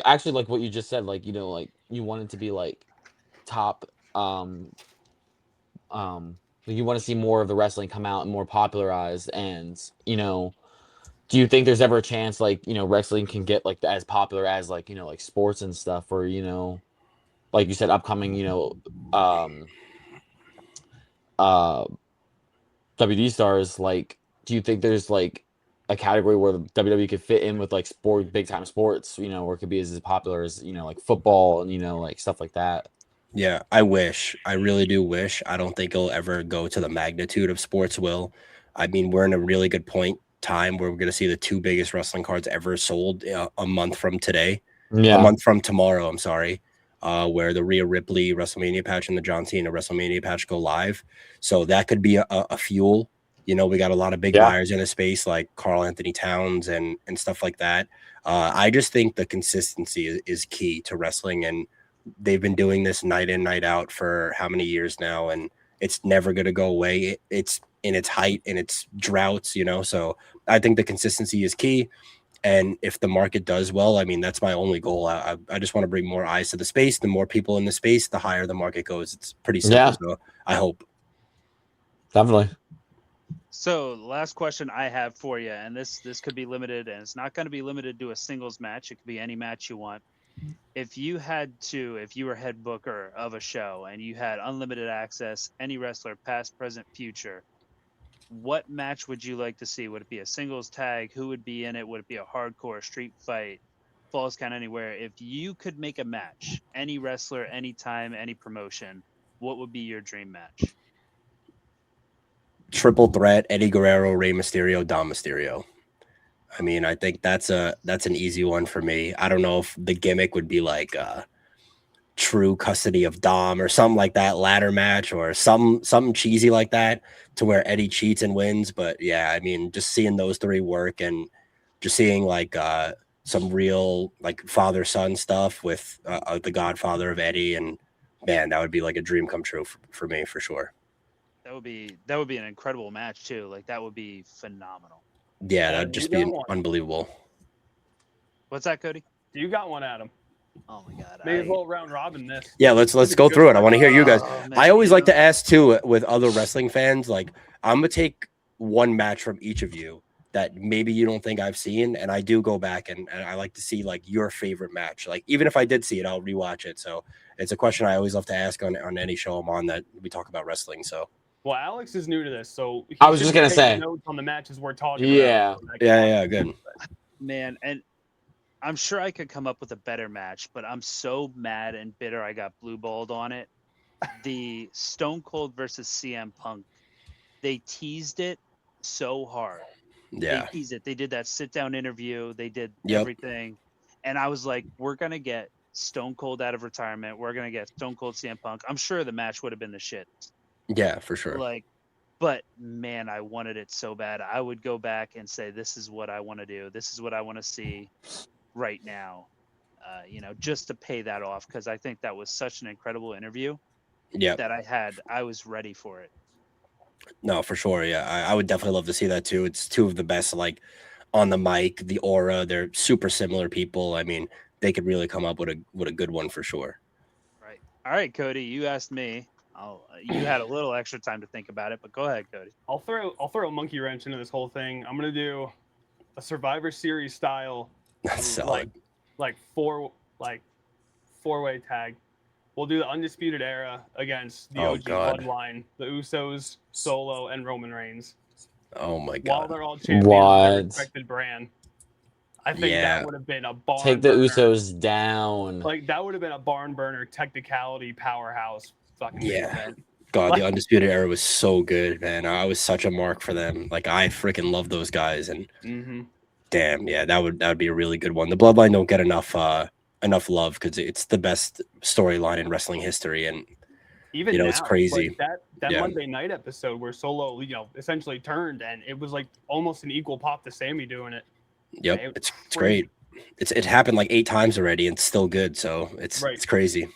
actually like what you just said, like, you know, like you want it to be like top like you want to see more of the wrestling come out and more popularized, and you know, do you think there's ever a chance like, you know, wrestling can get like as popular as like, you know, like sports and stuff, or, you know, like you said, upcoming, you know, uh WD stars, like, do you think there's like a category where the WWE could fit in with like big time sports, you know, or it could be as popular as, you know, like football and, you know, like stuff like that? Yeah, I wish. I really do wish. I don't think it'll ever go to the magnitude of sports will. I mean, we're in a really good time where we're going to see the two biggest wrestling cards ever sold a month from today, a Yeah. month from tomorrow. I'm sorry, where the Rhea Ripley WrestleMania patch and the John Cena WrestleMania patch go live. So that could be a fuel. You know, we got a lot of big Yeah. buyers in the space like Carl Anthony Towns and stuff like that. I just think the consistency is key to wrestling, and they've been doing this night in, night out for how many years now, and it's never going to go away. It's in its height and its droughts, you know. So I think the consistency is key. And if the market does well, I mean, that's my only goal. I just want to bring more eyes to the space. The more people in the space, the higher the market goes. It's pretty simple. Yeah. So I hope. Definitely. So, last question I have for you, and this could be limited, and it's not going to be limited to a singles match. It could be any match you want. If you were head booker of a show and you had unlimited access, any wrestler, past, present, future, what match would you like to see? Would it be a singles tag? Who would be in it? Would it be a hardcore street fight? Falls Count Anywhere? If you could make a match, any wrestler, anytime, any promotion, what would be your dream match? Triple threat: Eddie Guerrero, Rey Mysterio, Dom Mysterio. I mean, I think that's an easy one for me. I don't know if the gimmick would be like true custody of Dom or something like that, ladder match, or something cheesy like that to where Eddie cheats and wins. But yeah, I mean, just seeing those three work and just seeing like some real like father son stuff with the Godfather of Eddie, and man, that would be like a dream come true for me for sure. That would be an incredible match too. Like that would be phenomenal. Yeah, that'd just be unbelievable. What's that, Cody? You got one, Adam. Oh my God! Maybe we'll round robin this. Yeah, let's go through it. I want to hear you guys. Oh, man, I always like to ask too with other wrestling fans. Like, I'm gonna take one match from each of you that maybe you don't think I've seen, and I do go back and I like to see like your favorite match. Like, even if I did see it, I'll rewatch it. So it's a question I always love to ask on any show I'm on that we talk about wrestling. So. Well, Alex is new to this, so I was just gonna say notes on the matches we're talking about. Yeah, good. Man, and I'm sure I could come up with a better match, but I'm so mad and bitter I got blue balled on it. The Stone Cold versus CM Punk, they teased it so hard. Yeah. They teased it. They did that sit down interview. They did everything. And I was like, we're going to get Stone Cold out of retirement. We're going to get Stone Cold CM Punk. I'm sure the match would have been the shit. Yeah, for sure. Like, but man, I wanted it so bad. I would go back and say, this is what I want to do. This is what I want to see right now, you know, just to pay that off. Cause I think that was such an incredible interview that I was ready for it. No, for sure. Yeah. I would definitely love to see that too. It's two of the best, like on the mic, the aura, they're super similar people. I mean, they could really come up with a good one for sure. Right. All right, Cody, you asked me. You had a little extra time to think about it, but go ahead, Cody. I'll throw a monkey wrench into this whole thing. I'm gonna do a Survivor Series style, That's solid. like four-way tag. We'll do the Undisputed Era against the Oh, OG God. Bloodline, the Usos, Solo, and Roman Reigns. Oh my While God. they're all champions of their What? respected brand. I think Yeah. that would have been a barn Take the burner. Usos down. Like that would have been a barn burner technicality powerhouse fucking main Yeah. event. God, Like- the Undisputed Era was so good, man. I was such a mark for them. Like I freaking love those guys, and damn, yeah, that would be a really good one. The Bloodline don't get enough love because it's the best storyline in wrestling history, and Even you know now, it's crazy. Like that Yeah. Monday night episode where Solo, essentially turned, and it was like almost an equal pop to Sammy doing it. Yep, Yeah, it's great. It happened like 8 times already, and it's still good. So it's crazy.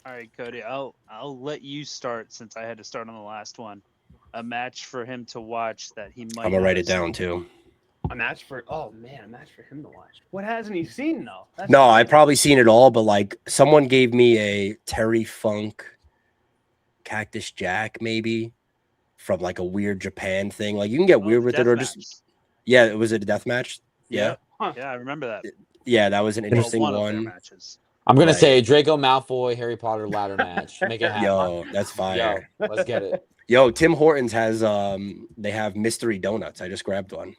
All right, Cody, I'll let you start since I had to start on the last one. A match for him to watch that he might. I'm gonna write it down too. A match for him to watch. What hasn't he seen though? No, I've probably seen it all, but like someone gave me a Terry Funk Cactus Jack maybe from like a weird Japan thing. Like you can get weird with it, or just it was a death match. Yeah. Huh. Yeah, I remember that. Yeah, that was an interesting one. Of their one. matches. I'm gonna say Draco Malfoy, Harry Potter ladder match. Make it happen. Yo, that's fire. Yo, let's get it. Yo, Tim Hortons has they have mystery donuts. I just grabbed one.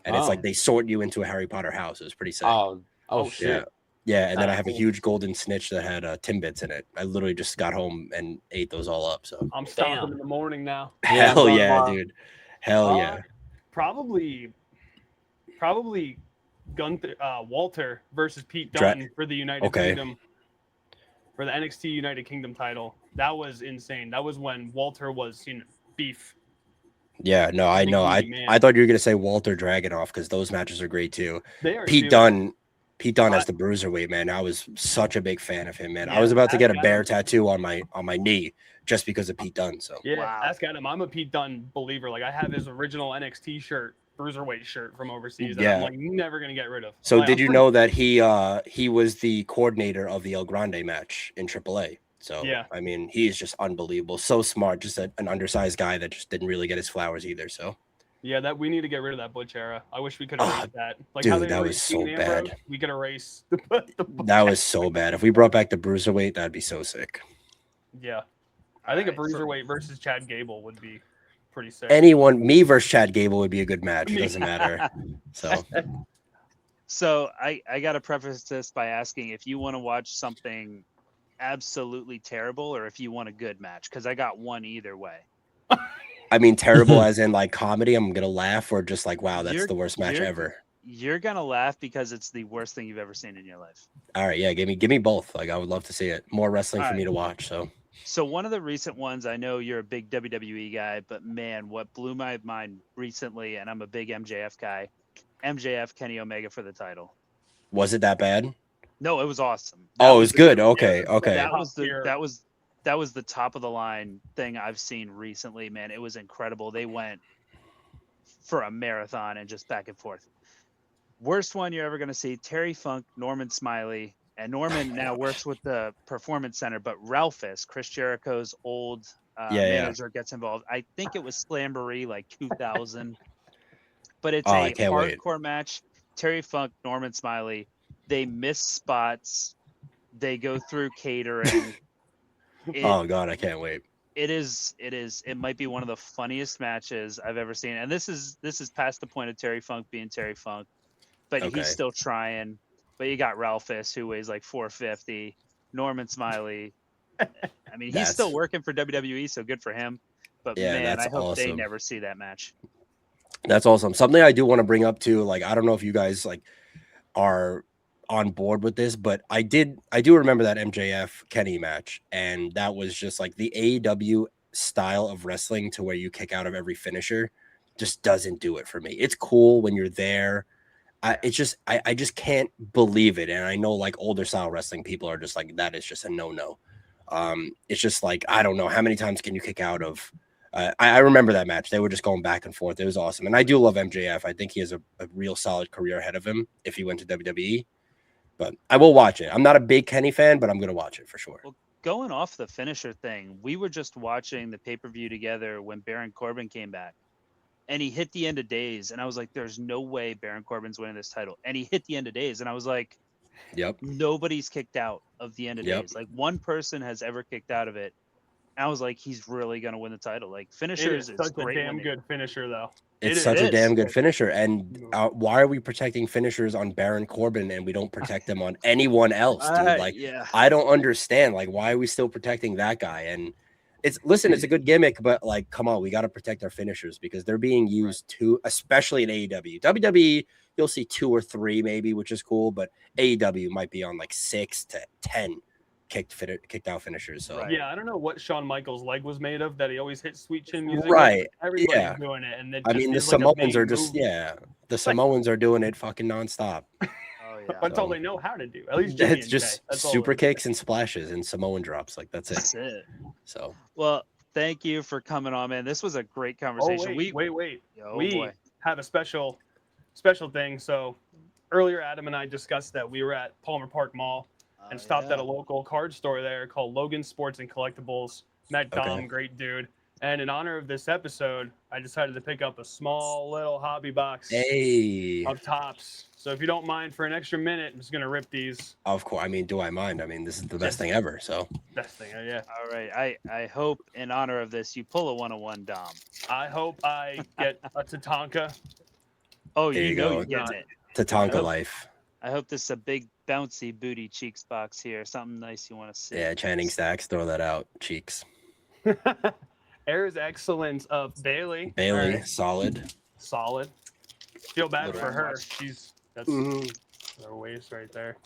And it's like they sort you into a Harry Potter house. It was pretty sick. Oh shit. Yeah, and then I have a huge golden snitch that had Timbits in it. I literally just got home and ate those all up. So I'm stopping in the morning now. Hell yeah, dude. Hell yeah. Probably Gunther, Walter versus Pete Dunne for the United Kingdom, for the NXT United Kingdom title. That was insane. That was when Walter was beef. Yeah, no, I know. I thought you were gonna say Walter Dragunov because those matches are great too. They are Pete Dunne as the bruiserweight, man. I was such a big fan of him, man. I was about to get a bear tattoo on my knee just because of Pete Dunne. So ask Adam. I'm a Pete Dunne believer. Like I have his original NXT shirt, bruiserweight shirt from overseas that I'm like never gonna get rid of. So did you know that he was the coordinator of the El Grande match in AAA? So I mean, he's just unbelievable. So smart, just an undersized guy that just didn't really get his flowers either. So that we need to get rid of that Butch era. I wish we could erase that. Like dude, how they that was so bad. We could erase that was so bad. If we brought back the bruiserweight, that'd be so sick. Yeah, I think a bruiserweight versus Chad Gable would be pretty sick. Me versus Chad Gable would be a good match. It doesn't matter. So I got to preface this by asking if you want to watch something absolutely terrible or if you want a good match, because I got one either way. I mean, terrible as in like comedy, I'm gonna laugh, or just like, wow, that's the worst match ever. You're gonna laugh because it's the worst thing you've ever seen in your life. All right, yeah, give me both. Like I would love to see it. More wrestling for me to watch. So one of the recent ones, I know you're a big WWE guy, but man, what blew my mind recently, and I'm a big MJF guy, MJF Kenny Omega for the title. Was it that bad? No, it was awesome. It was good. Okay. That was the top of the line thing I've seen recently, man. It was incredible. They went for a marathon and just back and forth. Worst one you're ever going to see, Terry Funk, Norman Smiley. And Norman now works with the Performance Center, but Ralphus, Chris Jericho's old manager, gets involved. I think it was Slamboree like 2000. But it's a hardcore match. Terry Funk, Norman Smiley. They miss spots. They go through catering. Oh God, I can't wait. It might be one of the funniest matches I've ever seen. And this is past the point of Terry Funk being Terry Funk, but he's still trying. But you got Ralphus, who weighs like 450, Norman Smiley. I mean, he's still working for WWE, so good for him. But man, I hope they never see that match. That's awesome. Something I do want to bring up too, like I don't know if you guys like are on board with this, but I do remember that MJF Kenny match, and that was just like the AEW style of wrestling to where you kick out of every finisher just doesn't do it for me. It's cool when you're there. I just can't believe it. And I know like older style wrestling people are just like, that is just a no. It's just like, I don't know how many times can you kick out of. I remember that match. They were just going back and forth. It was awesome. And I do love MJF. I think he has a real solid career ahead of him if he went to WWE. But I will watch it. I'm not a big Kenny fan, but I'm going to watch it for sure. Well, going off the finisher thing, we were just watching the pay-per-view together when Baron Corbin came back. And he hit the end of days, and I was like, "There's no way Baron Corbin's winning this title." And he hit the end of days, and I was like, Yep. "Nobody's kicked out of the end of Yep. days. Like one person has ever kicked out of it." And I was like, "He's really gonna win the title." Like It finishers is is such a great. damn good finisher, though. It's It such a is. damn good finisher. And why are we protecting finishers on Baron Corbin and we don't protect them on anyone else, dude? Like, Yeah, I don't understand. Like, why are we still protecting that guy? And it's it's a good gimmick, but like, come on, we got to protect our finishers because they're being used too, especially in AEW. WWE, you'll see 2 or 3 maybe, which is cool, but AEW might be on like 6 to 10 kicked out finishers. So Right. Yeah, I don't know what Shawn Michaels' leg was made of that he always hit sweet chin music. Right, With. Everybody's yeah. doing it, and it I just mean, the is like a Samoans are main just move. the Samoans are doing it fucking nonstop. Oh yeah. That's all So- they know how to do. At least Jimmy It's and just Jay. That's all super it is. kicks and splashes and Samoan drops. Like that's it. That's it. So Well, thank you for coming on, man. This was a great Oh conversation. wait. Oh We boy. have a special thing. So earlier, Adam and I discussed that we were at Palmer Park Mall and stopped at a local card store there called Logan Sports and Collectibles. Met Dom, Okay. great dude. And in honor of this episode, I decided to pick up a small little hobby box hey, of tops. So if you don't mind, for an extra minute, I'm just gonna rip these. of course. I mean, do I mind? I mean, this is the best thing ever. So Best thing, yeah. All right. I hope in honor of this you pull a 101 Dom. I hope I get a Tatanka. Oh, There you you know go. you're getting it. Tatanka Yep. life. I hope this is a big bouncy booty cheeks box here. Something nice you want to see. Yeah, Channing Stacks, throw that out. Cheeks. Air's excellence of Bailey. Bailey, Alright, solid. solid. Feel bad Little for her. much. That's her waist right there.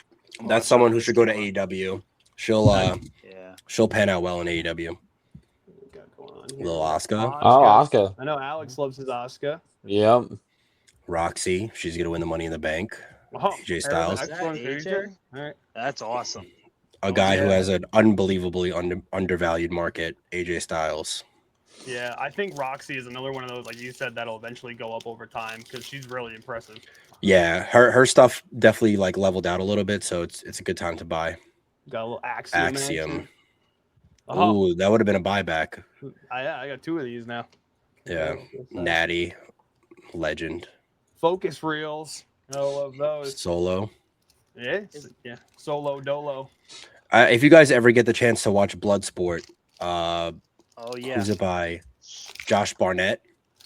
That's someone who should go to AEW. She'll pan out well in AEW. What we got going on here? Little Oscar, Oh, Oscar. I know Alex loves his Oscar. Yep. Roxy, she's gonna win the Money in the Bank. Oh, AJ Styles. Excellent Is that AJ. AJ? All right. That's awesome. A guy who yeah. has an unbelievably undervalued market. AJ Styles. Yeah, I think Roxy is another one of those, like you said, that'll eventually go up over time because she's really impressive. Yeah, her stuff definitely like leveled out a little bit, so it's a good time to buy. Got a little Axiom. Axiom. action. Oh, Ooh, that would have been a buyback. I got 2 of these now. Yeah, Natty, legend, Focus reels. I love those. Solo. Yeah, Solo Dolo. If you guys ever get the chance to watch Bloodsport, Oh yeah. who's it by? Josh Barnett.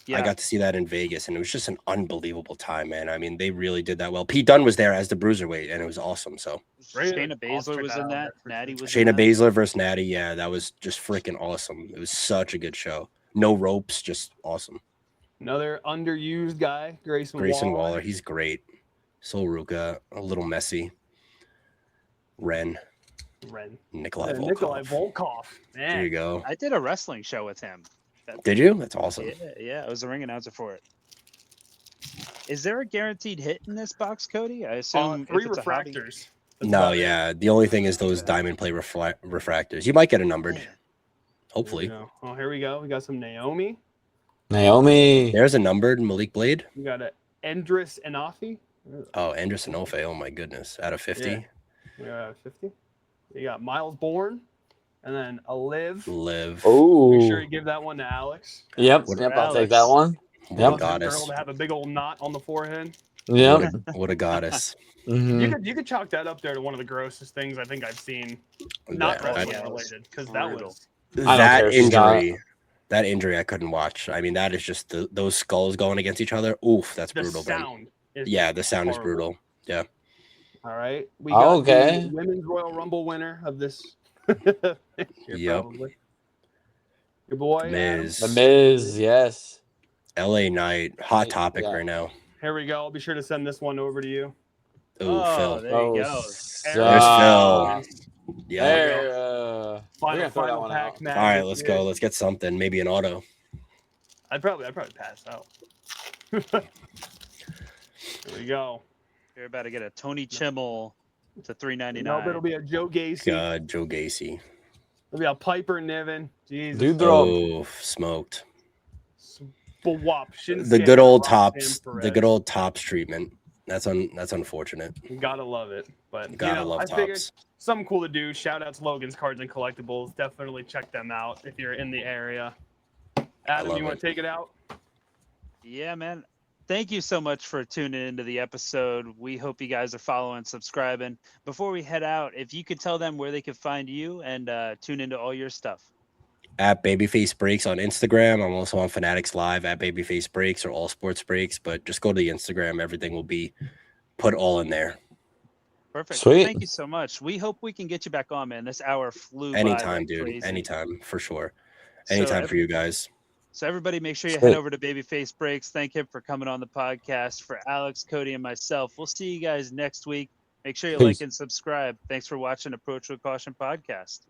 Yeah. I got to see that in Vegas, and it was just an unbelievable time, man. I mean, they really did that well. Pete Dunne was there as the bruiserweight, and it was awesome. So Shayna I'll Baszler check was that in out. that. Natty was in Shayna that. Baszler versus Natty, yeah, that was just freaking awesome. It was such a good show. No ropes, just awesome. Another underused guy, Grayson Waller, he's great. Sol Ruka, a little messy. Ren, Nikolai Volkov. Man. There you go. I did a wrestling show with him. Did you? That's awesome. Yeah, I was a ring announcer for it. Is there a guaranteed hit in this box, Cody? I assume 3 if it's a hobby- refractors. That's No, about it. yeah. The only thing is those diamond plate refractors. You might get a numbered. Hopefully. There we go. Oh, here we go. We got some Naomi. Naomi. There's a numbered Malik Blade. We got a Endris Anafi. Oh, Anderson Ofe. Oh my goodness. Out of 50. Yeah. We got 50. You got Miles Bourne, and then a Liv. Live. Oh. Make sure you give that one to Alex. Yep. What- Yep. I'll Alex. take that one. What Yep. a goddess. Girl to have a big old knot on the forehead. Yep. What a goddess. Mhm. You could chalk that up there to one of the grossest things I think I've seen, not Yeah, wrestling that- related, because that brutal. was I don't care if she's got- That injury I couldn't watch. I mean, that is just those skulls going against each other. Oof, that's the brutal. man. sound. Is Yeah, the sound is horrible. brutal. Yeah. All right, we Oh, got okay. the Women's Royal Rumble winner of this. Here, Yep. probably. Your boy. Adam. Miz. The Miz. Yes. LA Knight. Hot Yeah. topic right now. Here we go. I'll be sure to send this one over to you. Ooh, Oh, Phil. there you Oh, go. There's Phil. Yeah. There, we're Final, gonna throw that final one pack out. match. All right, let's go. Let's get something. Maybe an auto. I'd probably pass out. Here we go. You're about to get a Tony Chimmel to $3.99. No, it'll be a Joe Gacy. God, Joe Gacy. It'll be a Piper Niven. Jesus. Dude, throw. Oh, smoked. Bwop. The good old Roxanne tops. The Perez. good old tops treatment. That's unfortunate. Gotta love it. But Gotta love I figured tops. something cool to do. Shout out to Logan's Cards and Collectibles. Definitely check them out if you're in the area. Adam, love you want it. to take it out? Yeah, man. Thank you so much for tuning into the episode. We hope you guys are following, subscribing. Before we head out, if you could tell them where they could find you and tune into all your stuff. At BabyFace Breaks on Instagram. I'm also on Fanatics Live at BabyFace Breaks or All Sports Breaks. But just go to the Instagram. Everything will be put all in there. Perfect. Sweet. Thank you so much. We hope we can get you back on, man. This hour flew by Anytime, like dude. crazy. Anytime, for sure. So Anytime for you guys. So everybody make sure you head Sweet. over to BabyFace Breaks. Thank him for coming on the podcast. For Alex, Cody, and myself, we'll see you guys next week. Make sure you like Peace. and subscribe. Thanks for watching Approach with Caution podcast.